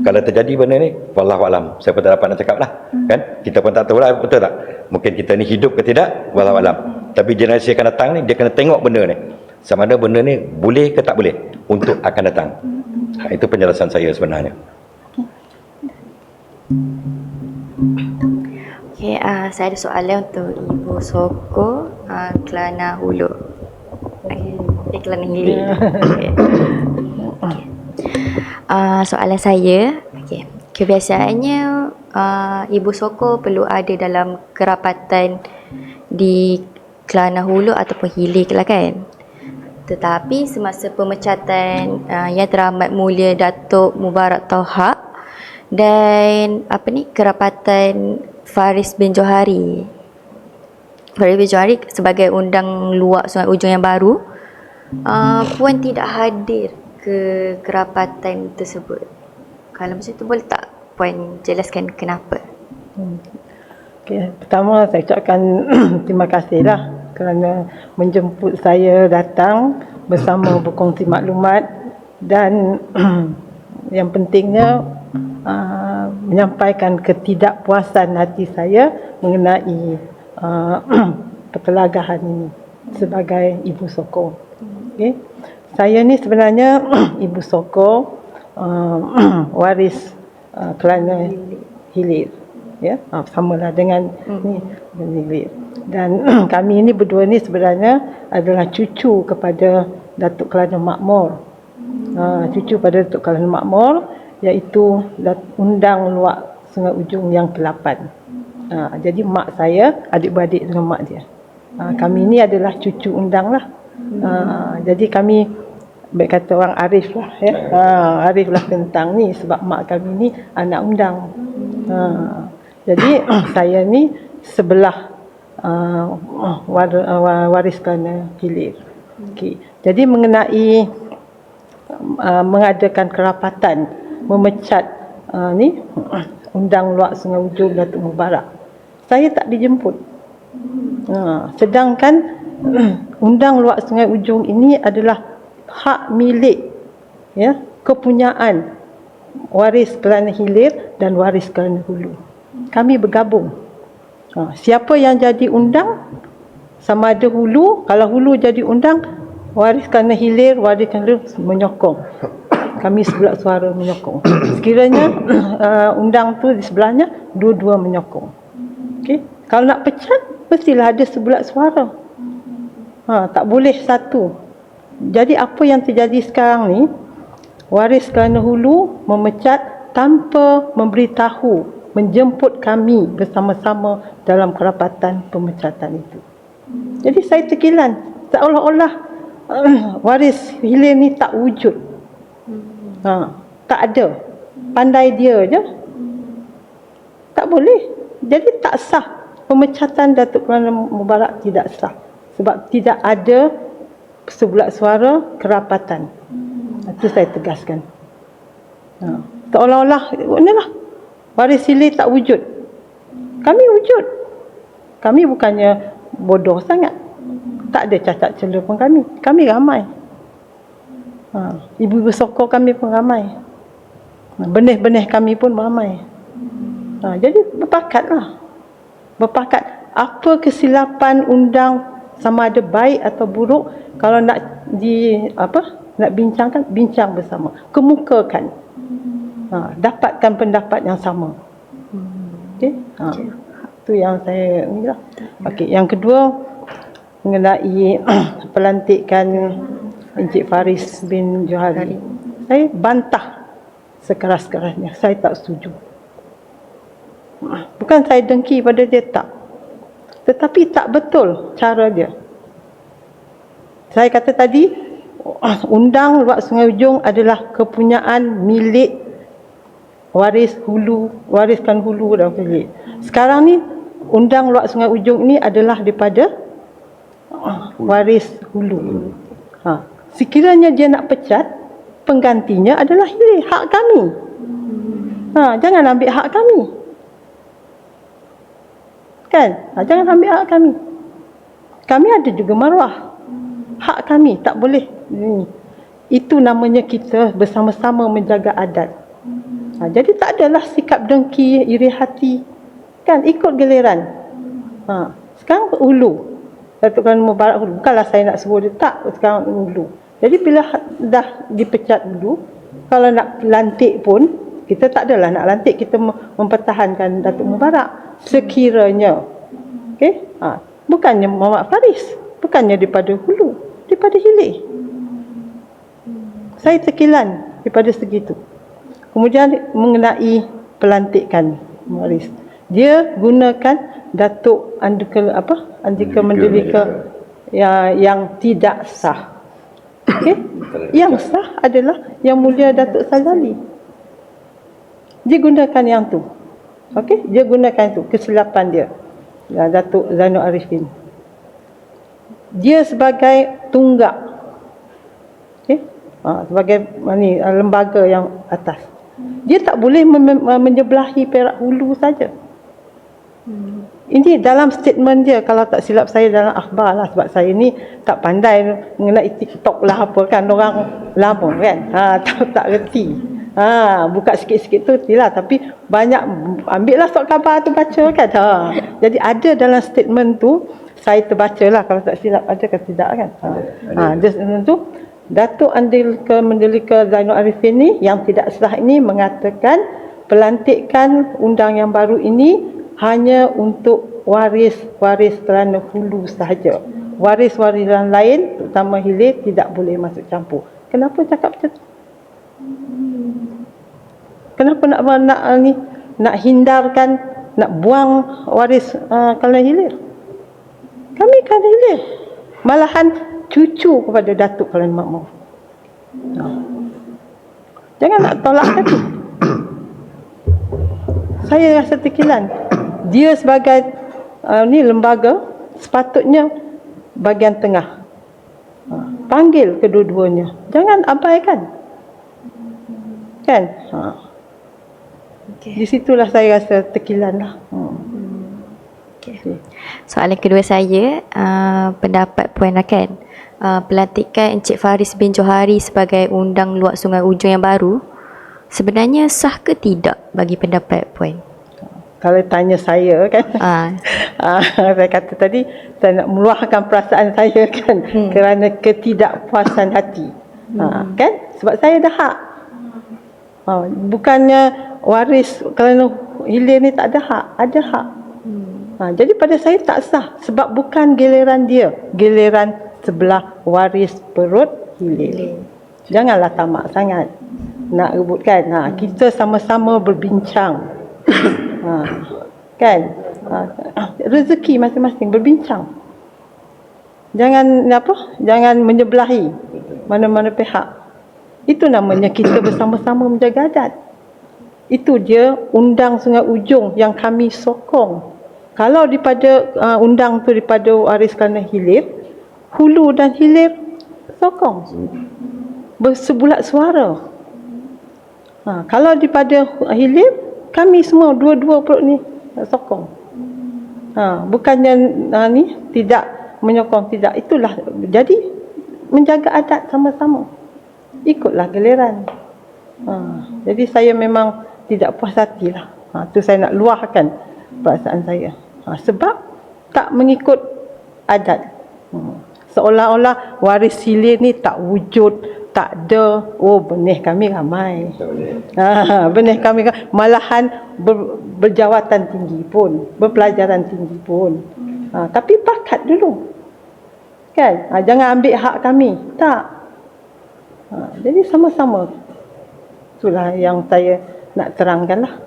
Kalau terjadi benda ni, wallahualam, saya pun tak dapat nak cakap lah, kan? Kita pun tak tahu lah, betul tak? Mungkin kita ni hidup ke tidak, wallahualam. Tapi generasi akan datang ni, dia kena tengok benda ni, sama ada benda ni boleh ke tak boleh untuk akan datang. Itu penjelasan saya sebenarnya. Okay, saya ada soalan untuk Ibu Soko, Kelana Hulu. Kelana Hilir. Soalan saya, kebiasaannya Ibu Soko perlu ada dalam kerapatan di Kelana Hulu ataupun Hilir lah kan. Tetapi semasa pemecatan Yang Teramat Mulia Datuk Mubarak Tauhak dan kerapatan Faris bin Johari sebagai undang luak Sungai Ujong yang baru, Puan tidak hadir ke kerapatan tersebut. Kalau macam tu boleh tak Puan jelaskan kenapa? Pertama saya ucapkan terima kasihlah kerana menjemput saya datang bersama berkongsi maklumat dan yang pentingnya menyampaikan ketidakpuasan hati saya mengenai pertelagahan ini sebagai Ibu Soko. Okay. Saya ni sebenarnya Ibu Soko waris Kelana Hilir, ya, samalah dengan ni Hilir. Dan kami ini berdua ni sebenarnya adalah cucu kepada Datuk Kelana Makmur. Cucu pada Datuk Kelana Makmur, iaitu undang luak Sungai Ujong yang ke-8. Jadi mak saya adik-beradik dengan mak dia. Kami ni adalah cucu undang lah. Jadi kami baik kata orang arif lah, ya. Arif lah tentang ni sebab mak kami ni anak undang. Jadi saya ni sebelah waris Kelana Hilir. Okay. Jadi mengenai mengadakan kerapatan memecat ni undang luak Sungai Ujong Datuk Mubarak, saya tak dijemput. Sedangkan undang luak Sungai Ujong ini adalah hak milik, ya, kepunyaan waris Kelana Hilir dan waris Kelana Hulu. Kami bergabung. Siapa yang jadi undang, sama ada Hulu, kalau Hulu jadi undang, waris Kelana Hilir, waris Kelana Hulu menyokong. Kami sebelah suara menyokong. Sekiranya undang tu di sebelahnya, dua-dua menyokong. Okay. Kalau nak pecat, mestilah ada sebelah suara. Tak boleh satu. Jadi apa yang terjadi sekarang ni, waris Kelana Hulu memecat tanpa memberitahu, menjemput kami bersama-sama dalam kerapatan pemecatan itu. Jadi saya terkilan, seolah-olah waris Hilir ni tak wujud. Tak ada. Pandai dia je. Tak boleh. Jadi tak sah. Pemecatan Datuk Kelana Mubarak tidak sah. Sebab tidak ada sebulat suara kerapatan. Itu saya tegaskan. Seolah-olah inilah waris Hilir tak wujud. Kami wujud. Kami bukannya bodoh sangat. Tak ada cacat celah pun kami. Kami ramai. Ibu-ibu Soko kami pun ramai. Benih-benih kami pun ramai. Jadi berpakatlah. Berpakat apa kesilapan undang, sama ada baik atau buruk, kalau nak nak bincangkan, bincang bersama. Kemukakan. Dapatkan pendapat yang sama. Okey. Itu yang saya ni lah. Okey, yang kedua mengenai pelantikan Encik Faris bin Johari. Saya bantah sekeras-kerasnya. Saya tak setuju. Bukan saya dengki pada dia, tak. Tetapi tak betul cara dia. Saya kata tadi, undang Luak Sungai Ujong adalah kepunyaan milik wariskan hulu dan hilir. Sekarang ni undang Luak Sungai Ujong ni adalah daripada waris hulu. Sekiranya dia nak pecat, penggantinya adalah hilir, hak kami. Jangan ambil hak kami. Kan? Jangan ambil hak kami. Kami ada juga maruah. Hak kami tak boleh. Itu namanya kita bersama-sama menjaga adat. Jadi tak adalah sikap dengki, iri hati. Kan? Ikut giliran. Sekarang hulu. Datuk Khan Mubarak hulu. Bukanlah saya nak sebut dia, tak. Sekarang hulu. Jadi bila dah dipecat dulu, kalau nak lantik pun, kita tak adalah nak lantik, kita mempertahankan Datuk Mubarak. Sekiranya. Okay? Bukannya Muhammad Faris. Bukannya daripada hulu. Daripada hilir. Saya tekilan daripada segitu. Kemudian mengenai pelantikan Faris. Dia gunakan Datuk Andika Mandalika yang tidak sah. Okay? Yang sah adalah Yang Mulia Datuk Sazali. Dia gunakan yang tu. Okey, dia gunakan tu, kesilapan dia. Datuk Zainul Arifin. Dia sebagai tunggak. Okey? Sebagai lembaga yang atas. Dia tak boleh menyebelahi Perak Hulu saja. Ini dalam statement dia, kalau tak silap saya dalam akhbar lah, sebab saya ni tak pandai mengenai TikTok lah apa kan, orang lama kan. Tak reti. Buka sikit-sikit tu lah, tapi banyak ambil lah surat khabar tu baca kan. Jadi ada dalam statement tu, saya terbaca lah kalau tak silap, ada ke tidak kan. Dia tu Datuk Andika Mandalika Zainul Arifin ni yang tidak sah ini mengatakan pelantikan undang yang baru ini hanya untuk waris-waris kerana hulu sahaja. Waris-warisan lain terutama hilir tidak boleh masuk campur. Kenapa cakap macam tu? Kenapa nak hindarkan, nak buang waris kerana hilir? Kami kerana hilir. Malahan cucu kepada Datuk Khalil Makmur. Jangan nak tolak hati. Saya rasa tekilan. Dia sebagai lembaga sepatutnya bahagian tengah. Panggil kedua-duanya. Jangan abaikan. Kan? Di situlah saya rasa tekilan lah. Soalan kedua saya, pendapat Puan Rakan, pelantikan Encik Faris bin Johari sebagai undang Luak Sungai Ujong yang baru sebenarnya sah ke tidak bagi pendapat Puan? Kalau tanya saya kan, saya kata tadi saya nak meluahkan perasaan saya kan, kerana ketidakpuasan hati. Kan? Sebab saya ada hak. Bukannya waris kerana hilir ni tak ada hak, ada hak. Jadi pada saya tak sah sebab bukan giliran dia, giliran sebelah waris perut hilir. Janganlah tamak sangat nak rebutkan. Kita sama-sama berbincang. Kan? Rezeki masing-masing berbincang. Jangan menyebelahi mana-mana pihak. Itu namanya kita bersama-sama menjaga adat. Itu dia undang Sungai Ujong yang kami sokong. Kalau daripada undang tu daripada waris kerana hilir, hulu dan hilir sokong. Bersebulat suara. Kalau daripada hilir, kami semua dua-dua perut ni sokong. Bukannya tidak menyokong, tidak. Itulah. Jadi menjaga adat sama-sama. Ikutlah giliran. Jadi saya memang tidak puas hati lah. Tu saya nak luahkan perasaan saya. Sebab tak mengikut adat. Seolah-olah waris hilir ni tak wujud, tak ada, oh benih kami ramai. Benih kami malahan berjawatan tinggi pun, berpelajaran tinggi pun. Tapi pakat dulu. Kan? Jangan ambil hak kami. Tak. Jadi sama-sama. Itulah yang saya nak terangkanlah.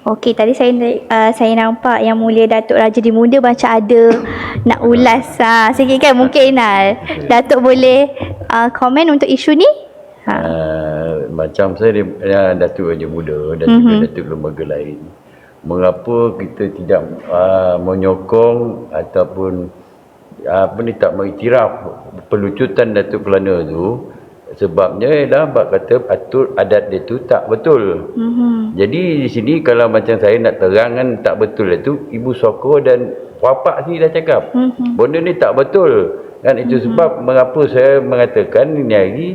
Okey, tadi saya nampak Yang Mulia Datuk Rajadi Muda macam ada nak ulas sikit kan, mungkin Datuk boleh komen untuk isu ni? Macam saya Datuk Rajadi Muda dan juga Datuk lembaga lain, mengapa kita tidak menyokong ataupun tak mengiktiraf pelucutan Datuk Kelana tu? Sebabnya ialah bab kata atur adat dia tu tak betul. Jadi di sini kalau macam saya nak terangkan tak betul itu, Ibu Soko dan Wapak sini dah cakap. Benda ni tak betul. Kan itu sebab mengapa saya mengatakan ini hari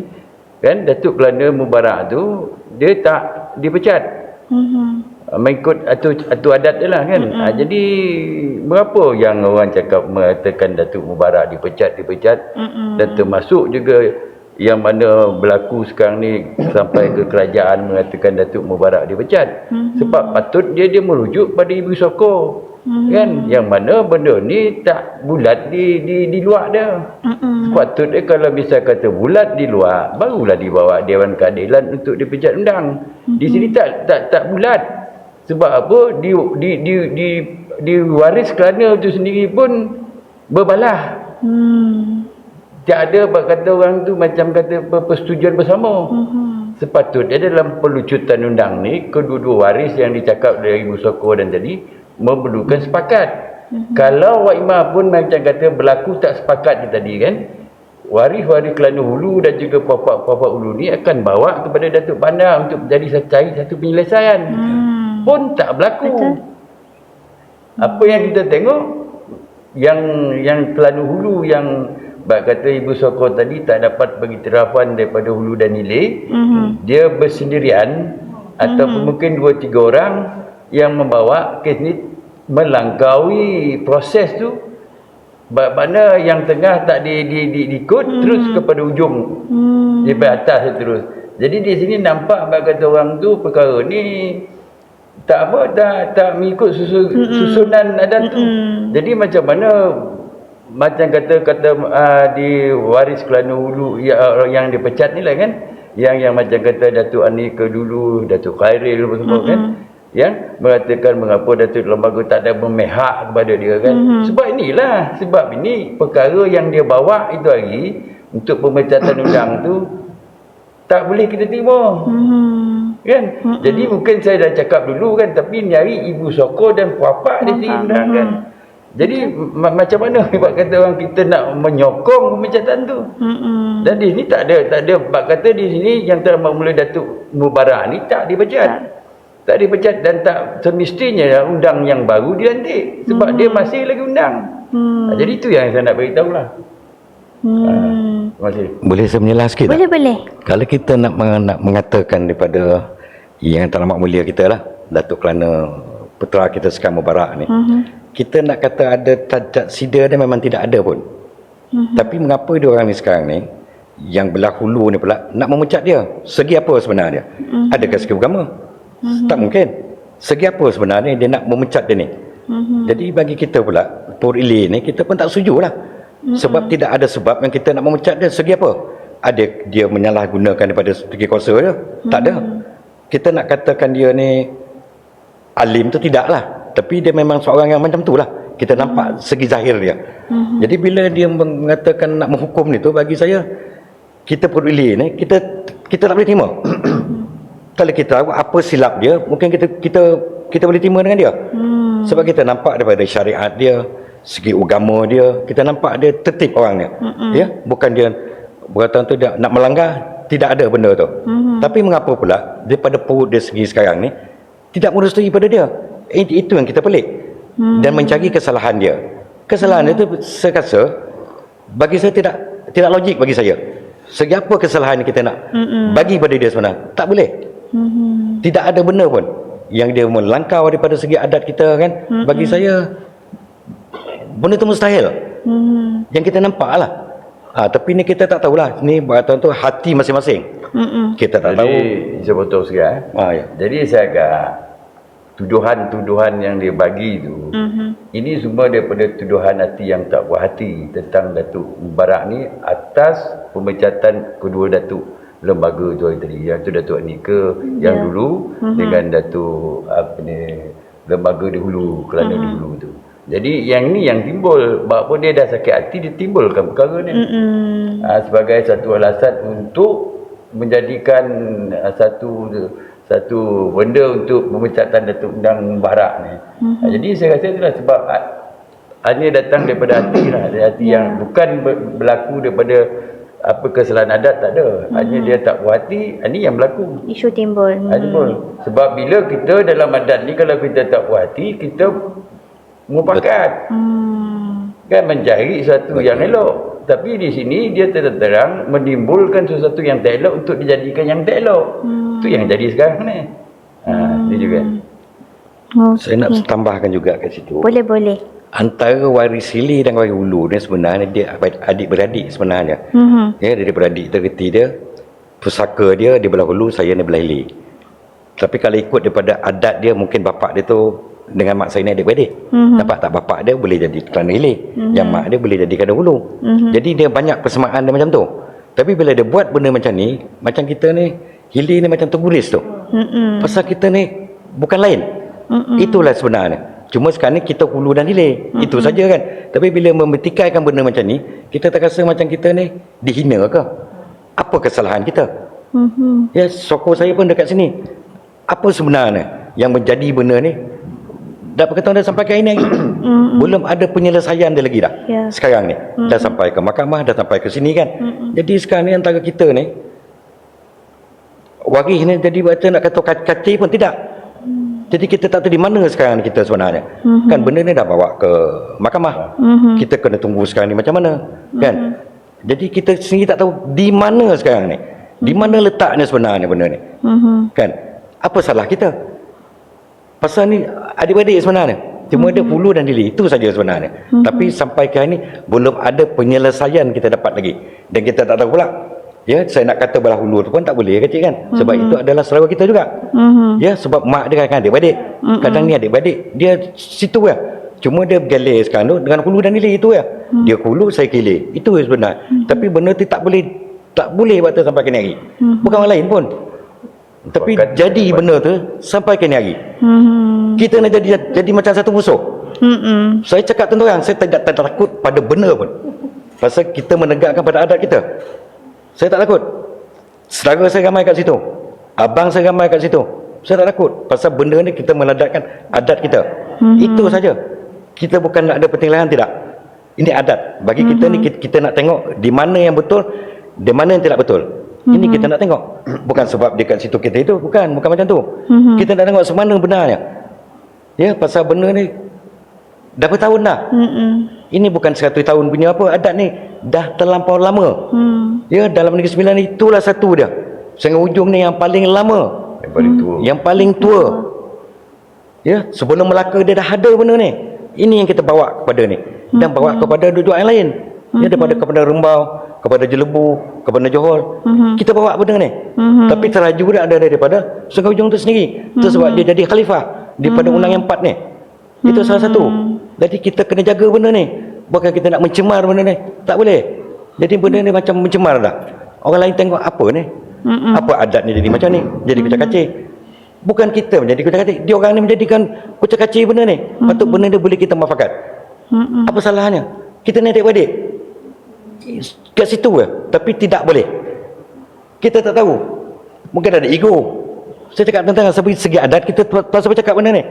kan Datuk Kelana Mubarak tu dia tak dipecat. Mengikut atur adat dia lah kan. Jadi berapa yang orang cakap mengatakan Datuk Mubarak dipecat dan termasuk juga yang mana berlaku sekarang ni sampai ke kerajaan mengatakan Datuk Mubarak dipecat. Sebab patut dia merujuk pada Ibu Soko. Kan? Yang mana benda ni tak bulat di luar dia. Sepatutnya kalau bisa kata bulat di luar, barulah dibawa Dewan Keadilan untuk dipecat undang. Di sini tak bulat. Sebab apa? Di waris kerana itu sendiri pun berbalah. Tak ada kata orang tu macam kata persetujuan bersama. Sepatutnya dalam pelucutan undang ni, kedua-dua waris yang dicakap dari Ibu Soko dan tadi memerlukan sepakat. Kalau Wak Imah pun macam kata berlaku tak sepakat tadi kan, waris-waris Kelana Hulu dan juga Papak Hulu ni akan bawa kepada Datuk Bandar untuk cari satu penyelesaian. Pun tak berlaku. Betul. Apa yang kita tengok, yang Kelana Hulu yang kata Ibu Soko tadi tak dapat pengiktirafan daripada Hulu dan Hilir, dia bersendirian ataupun mungkin 2-3 orang yang membawa kes ni melangkaui proses tu, mana yang tengah tak diikut terus kepada ujung daripada atas terus. Jadi di sini nampak kata orang tu perkara ni tak mengikut susunan adat tu. Jadi macam mana macam kata di waris Kelana Hulu yang dipecat ni lah kan, yang macam kata Datuk Anika dulu, Datuk Khairil semua kan, yang mengatakan mengapa Datuk Lembaga tak ada memihak kepada dia kan. Sebab ini perkara yang dia bawa itu hari untuk pemecatan undang tu tak boleh kita terima. Kan? Jadi mungkin saya dah cakap dulu kan, tapi ni hari Ibu Soko dan Puapak dia terima kan. Jadi macam mana sebab kata orang kita nak menyokong pemecatan tu. Dan di sini tak ada bab kata di sini yang telah memulai Datuk Mubarak ni tak dipecat. Tak dipecat dan tak semestinya undang yang baru dilantik sebab dia masih lagi undang. Jadi itu yang saya nak beritahu lah. Terima kasih. Boleh saya menjelaskan sikit tak? Boleh. Kalau kita nak mengatakan daripada yang terlalu mulia kita lah, Datuk Kelana Putera kita sekarang Mubarak ni, kita nak kata ada tajat sida dia memang tidak ada pun. Tapi mengapa dia orang ni sekarang ni yang belah hulu ni pula nak memecat dia? Segi apa sebenarnya? Adakah segi agama? Tak mungkin. Segi apa sebenarnya dia nak memecat dia ni? Jadi bagi kita pula Pur Ili ni kita pun tak setuju lah. Sebab tidak ada sebab yang kita nak memecat dia. Segi apa? Ada dia menyalahgunakan daripada segi kuasa dia? Tak ada. Kita nak katakan dia ni alim tu tidaklah, tapi dia memang seorang yang macam tu lah. Kita nampak segi zahir dia. Jadi bila dia mengatakan nak menghukum ni tu, bagi saya kita Pur Ili ni kita tak boleh terima. Kalau kita tahu apa silap dia, mungkin kita boleh terima dengan dia. Sebab kita nampak daripada syariat dia, segi agama dia, kita nampak dia tertib orangnya. Ya, bukan dia berkata tu dia nak melanggar, tidak ada benda tu. Tapi mengapa pula daripada perut dia segi sekarang ni tidak merestui pada dia? Itu yang kita pelik. Dan mencari kesalahan dia. Kesalahan dia tu saya rasa bagi saya tidak logik bagi saya. Segi apa kesalahan yang kita nak bagi pada dia sebenarnya? Tak boleh. Tidak ada benda pun yang dia melangkau daripada segi adat kita kan. Bagi saya benda tu mustahil. Yang kita nampak lah. Tapi ni kita tak tahulah. Ni berkata tu hati masing-masing. Kita tak tahu. Jadi saya potong sikit. Ya. Jadi saya agak tuduhan-tuduhan yang dia bagi tu, ini semua daripada tuduhan hati yang tak puas hati tentang Datuk Mubarak ni atas pemecatan kedua Datuk lembaga tu hari tadi. Yang tu Datuk Anika yang dulu dengan Datuk lembaga di hulu, Kelana di hulu tu. Jadi yang ni yang timbul, walaupun dia dah sakit hati, dia timbulkan perkara ni sebagai satu alasan untuk menjadikan satu benda untuk pemecatan Datuk Undang Mubarak ni. Jadi saya rasa itulah sebab hanya datang daripada hati lah, dari hati yang bukan berlaku daripada apa kesalahan adat, tak ada. Hanya dia tak puas hati, ini yang berlaku. Isu timbul. Timbul. Sebab bila kita dalam adat ni, kalau kita tak puas hati, kita mufakat. Kan mencari sesuatu yang elok. Tapi di sini dia terang menimbulkan sesuatu yang tak elok untuk dijadikan yang tak elok. Itu yang jadi sekarang ni. Dia juga. Saya nak tambahkan juga kat situ. Boleh. Antara waris hilir dan waris hulu ni sebenarnya dia adik-beradik sebenarnya. Ya, dia beradik tergeti dia. Pusaka dia di belah hulu, saya ni belah hilir. Tapi kalau ikut daripada adat dia, mungkin bapak dia tu dengan mak saya ni adik-beradik. Nampak tak, bapak dia boleh jadi kerana hilir, yang mak dia boleh jadi kerana hulu. Jadi dia banyak persamaan dia macam tu. Tapi bila dia buat benda macam ni, macam kita ni hilir ni macam terguris tu. Pasal kita ni bukan lain. Itulah sebenarnya. Cuma sekarang ni kita hulu dan hilir. Itu saja kan. Tapi bila membetikaikan benda macam ni, kita tak rasa macam kita ni dihina ke? Apa kesalahan kita? Ya, sokong saya pun dekat sini. Apa sebenarnya yang menjadi benda ni? Dah berkata dah sampai ke ini lagi. Belum ada penyelesaian dia lagi dah. Sekarang ni dah sampai ke mahkamah, dah sampai ke sini kan. Jadi sekarang ni antara kita ni waris ni jadi baca nak kata kacir pun tidak. Jadi kita tak tahu di mana sekarang kita sebenarnya. Kan benda ni dah bawa ke mahkamah. Kita kena tunggu sekarang ni macam mana kan. Jadi kita sendiri tak tahu di mana sekarang ni. Di mana letaknya sebenarnya benda ni. Kan? Apa salah kita? Pasal ni adik-adik sebenarnya. Cuma ada hulu dan hilir. Itu saja sebenarnya. Tapi sampai ke hari ni belum ada penyelesaian kita dapat lagi. Dan kita tak tahu pula. Ya, saya nak kata belah hulu tu pun tak boleh kecil kan. Sebab itu adalah saudara kita juga. Ya, sebab mak dia kan adik-adik. Kadang ni adik-adik dia situ ya. Cuma dia bergalir sekarang tu dengan hulu dan hilir itu ya. Dia hulu, saya hilir. Itu sebenarnya. Tapi benda tu tak boleh buat tu sampai ke ni hari. Bukan orang lain pun. Tapi jadi benda tu sampai ke ni hari. Kita nak jadi macam satu musuh. Saya cakap tentu orang, saya tidak takut pada benda pun. Pasal kita menegakkan pada adat kita. Saya tak takut. Saudara saya ramai kat situ. Abang saya ramai kat situ. Saya tak takut. Pasal benda ni kita meledatkan adat kita. Itu saja. Kita bukan nak ada penilaian, tidak. Ini adat. Bagi kita ni, kita nak tengok di mana yang betul, di mana yang tidak betul. Ini kita nak tengok. Bukan sebab dekat situ kita itu. Bukan macam tu. Kita nak tengok semana benarnya. Ya, pasal benda ni dah bertahun dah. Ini bukan 100 tahun punya apa. Adat ni dah terlampau lama. Ya, dalam Negeri Sembilan itulah satu dia. Sungai Ujong ni yang paling lama. Yang paling tua. Ya, sebelum Melaka dia dah ada benda ni. Ini yang kita bawa kepada ni. Dan bawa kepada duduk yang lain. Ya, daripada kepada Rembau, kepada Jelebu, kepada Johor. Kita bawa benda ni. Tapi teraju dia ada daripada Sungai Ujong tu sendiri. Itu sebab dia jadi khalifah daripada Undang yang 4 ni. Itu salah satu. Jadi kita kena jaga benda ni. Bukan kita nak mencemar benda ni. Tak boleh. Jadi benda ni macam mencemar dah. Orang lain tengok apa ni? Apa adat ni jadi macam ni? Jadi kucak-kacir. Bukan kita menjadi kucak-kacir. Dia orang ni menjadikan kucak-kacir benda ni. Patut benda ni boleh kita muafakat. Apa salahnya? Kita ni adik-beradik. Kat situ ke? Tapi tidak boleh. Kita tak tahu. Mungkin ada ego. Saya cakap tentang segi adat kita pasal cakap benda ni.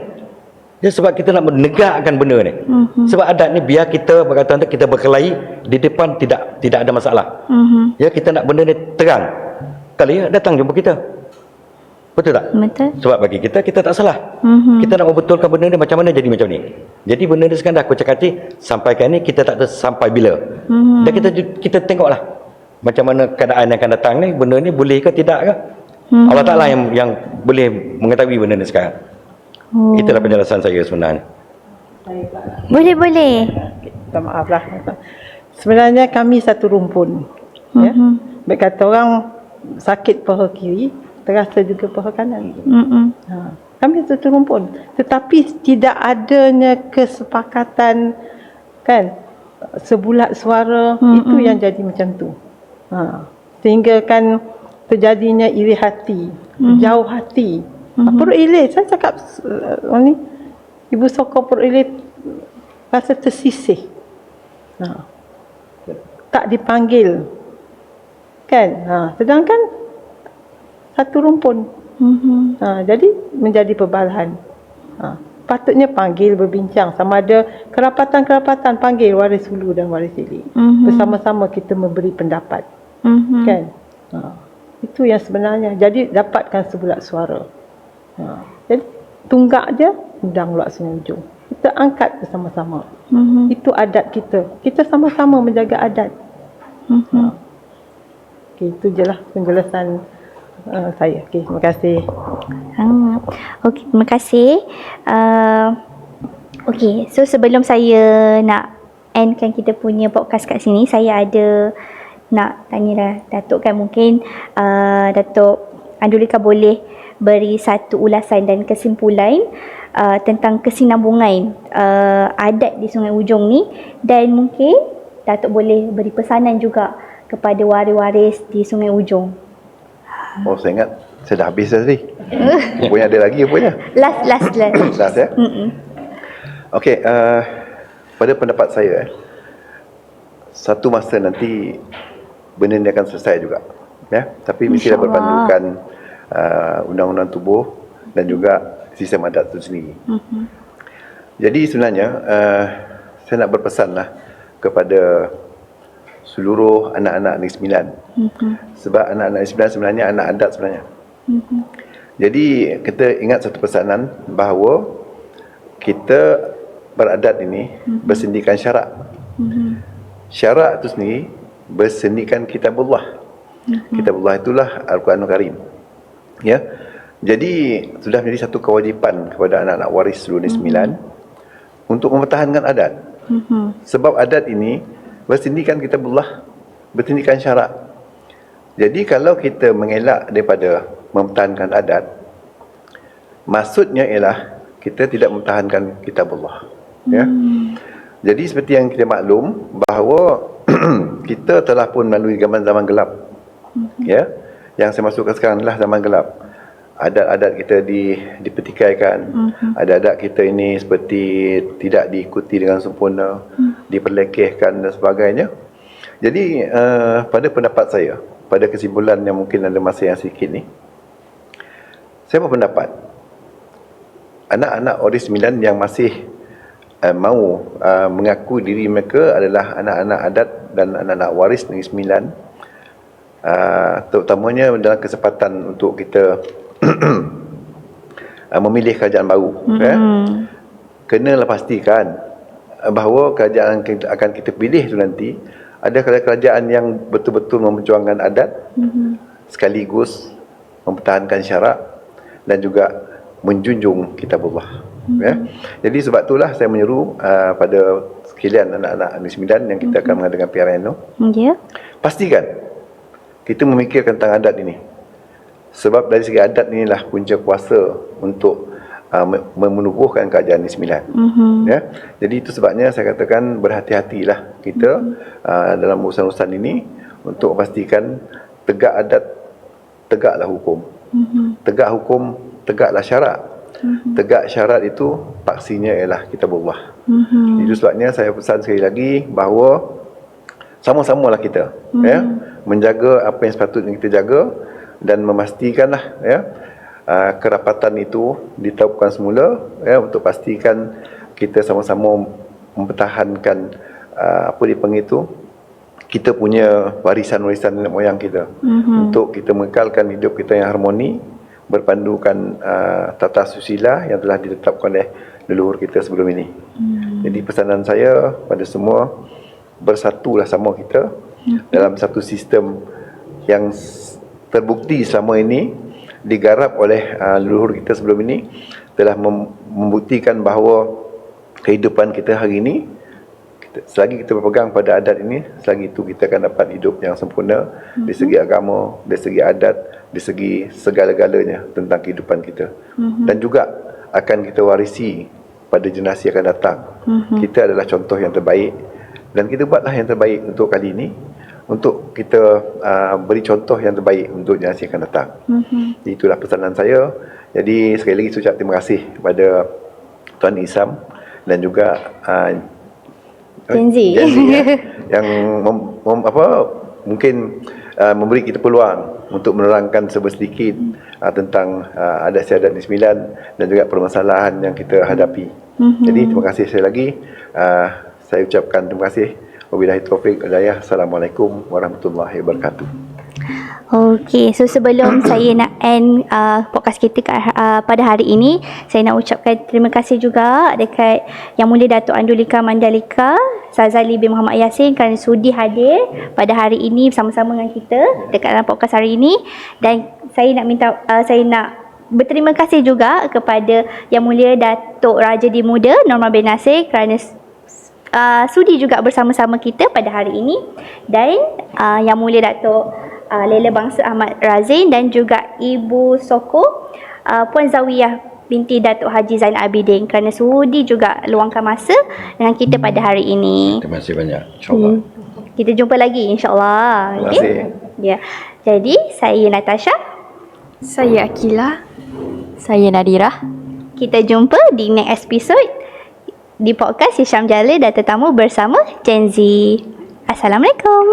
Ya, sebab kita nak menegakkan benda ni. Sebab adat ni biar kita berkata kita berkelahi di depan tidak ada masalah. Ya, kita nak benda ni terang. Kali ya datang jumpa kita. Betul tak? Betul. Sebab bagi kita tak salah. Kita nak membetulkan benda ni macam mana jadi macam ni. Jadi benda ni sekarang dah kucak-kacir sampaikan ni kita tak tahu sampai bila. Dan kita tengoklah macam mana keadaan yang akan datang ni, benda ni boleh ke tidak ke. Allah Ta'ala yang boleh mengetahui benda ni sekarang. Itulah penjelasan saya sebenarnya. Boleh. minta maaf lah. Sebenarnya kami satu rumpun. Ya. Baik kata orang sakit paha kiri, terasa juga paha kanan. Kami satu rumpun. Tetapi tidak adanya kesepakatan, kan, sebulat suara, itu yang jadi macam tu. Sehingga kan terjadinya iri hati, jauh hati. Perut ilir, saya cakap ni, Ibu Sokong perut ilir rasa tersisih. Tak dipanggil. Kan? Sedangkan satu rumpun. Jadi menjadi perbalahan. Patutnya panggil, berbincang, sama ada kerapatan-kerapatan panggil waris hulu dan waris hilir. Bersama-sama kita memberi pendapat. Kan? Itu yang sebenarnya. Jadi dapatkan sebulat suara. Jadi tunggak je, undang luak Sungai Ujong. Kita angkat bersama-sama. Itu adat kita. Kita sama-sama menjaga adat. Okay, itu je lah penjelasan saya. Okay, terima kasih. Okey, terima kasih. Okey, so sebelum saya nak endkan kita punya podcast kat sini, saya ada nak tanya Datuk, kan, mungkin Datuk Andulika boleh beri satu ulasan dan kesimpulan tentang kesinambungan adat di Sungai Ujong ni, dan mungkin Datuk boleh beri pesanan juga kepada waris-waris di Sungai Ujong. Oh, saya ingat saya dah habis tadi. Rupanya ada lagi rupanya. Last ya. Okey, pada pendapat saya, satu masa nanti benda ni akan selesai juga, ya. Tapi mestilah berpandukan undang-undang tubuh dan juga sistem adat itu sendiri. Jadi sebenarnya saya nak berpesanlah kepada seluruh anak-anak Negeri Sembilan. Sebab anak-anak Negeri Sembilan sebenarnya anak adat sebenarnya. Jadi kita ingat satu pesanan bahawa kita beradat ini bersendikan syarak. Syarak itu sendiri bersendikan kitabullah. Kitabullah itulah Al-Quranul Karim. Ya. Jadi sudah menjadi satu kewajipan kepada anak-anak waris seluruh Negeri Sembilan untuk mempertahankan adat. Sebab adat ini bersendikan kitabullah, bersendikan syarak. Jadi kalau kita mengelak daripada mempertahankan adat, maksudnya ialah kita tidak mempertahankan kitabullah. Ya. Jadi seperti yang kita maklum bahawa kita telah pun melalui zaman gelap. Ya. Yang saya masukkan sekarang adalah zaman gelap. Adat-adat kita dipertikaikan. Adat-adat kita ini seperti tidak diikuti dengan sempurna, diperlekehkan dan sebagainya. Jadi pada pendapat saya, pada kesimpulan yang mungkin ada masa yang sedikit ni, saya berpendapat anak-anak waris Sembilan yang masih mahu mengaku diri mereka adalah anak-anak adat dan anak-anak waris Negeri Sembilan, terutamanya dalam kesempatan untuk kita memilih kerajaan baru, kenalah pastikan bahawa kerajaan yang akan kita pilih itu nanti ada kerajaan yang betul-betul memperjuangkan adat, sekaligus mempertahankan syarak dan juga menjunjung kitabullah. Ya. Jadi sebab itulah saya menyeru pada sekalian anak-anak Negeri Sembilan yang kita akan mengadakan PRNO, pastikan kita memikirkan tentang adat ini. Sebab dari segi adat inilah punca kuasa untuk menubuhkan kerajaan Negeri Sembilan. Ya. Jadi itu sebabnya saya katakan berhati-hatilah kita dalam urusan-urusan ini untuk memastikan tegak adat, tegaklah hukum. Tegak hukum, tegaklah syarat. Tegak syarat itu paksinya ialah kitabullah. Itu sebabnya saya pesan sekali lagi bahawa sama-samalah kita ya, menjaga apa yang sepatutnya kita jaga dan memastikanlah ya kerapatan itu ditaupkan semula ya, untuk pastikan kita sama-sama mempertahankan apa dipanggil itu, kita punya warisan-warisan nenek moyang kita, untuk kita mengekalkan hidup kita yang harmoni berpandukan tata susila yang telah ditetapkan oleh leluhur kita sebelum ini. Jadi pesanan saya pada semua, bersatulah sama kita dalam satu sistem yang terbukti selama ini digarap oleh leluhur kita sebelum ini, telah membuktikan bahawa kehidupan kita hari ini selagi kita berpegang pada adat ini, selagi itu kita akan dapat hidup yang sempurna dari segi agama, dari segi adat, dari segi segala-galanya tentang kehidupan kita. Dan juga akan kita warisi pada generasi akan datang. Kita adalah contoh yang terbaik dan kita buatlah yang terbaik untuk kali ini, untuk kita beri contoh yang terbaik untuk generasi akan datang. Itulah pesanan saya. Jadi sekali lagi saya ucap terima kasih kepada Tuan Isam dan juga Gen Z yang mungkin memberi kita peluang untuk menerangkan sedikit tentang adat istiadat Negeri Sembilan dan juga permasalahan yang kita hadapi. Jadi terima kasih sekali lagi. Saya ucapkan terima kasih. Wabillahi taufiq wal hidayah. Assalamualaikum warahmatullahi wabarakatuh. Okay, so sebelum saya nak end podcast kita pada hari ini, saya nak ucapkan terima kasih juga dekat Yang Mulia Datuk Andulika Mandalika Sazali bin Muhammad Yassin kerana sudi hadir pada hari ini bersama-sama dengan kita dekat dalam podcast hari ini. Dan saya nak berterima kasih juga kepada Yang Mulia Datuk Raja Dimuda Norma bin Nasir kerana sudi juga bersama-sama kita pada hari ini. Dan Yang Mulia Datuk Lela Bangsa Ahmad Razin dan juga Ibu Soko Puan Zawiyah binti Datuk Haji Zainal Abidin kerana sudi juga luangkan masa dengan kita pada hari ini. Terima kasih banyak, insyaAllah. Kita jumpa lagi insyaAllah. Terima kasih. Ya. Jadi saya Natasha, Saya Akila. Saya Nadirah. kita jumpa di next episode di podcast Hisham Jalil dan tetamu bersama Gen Z. Assalamualaikum.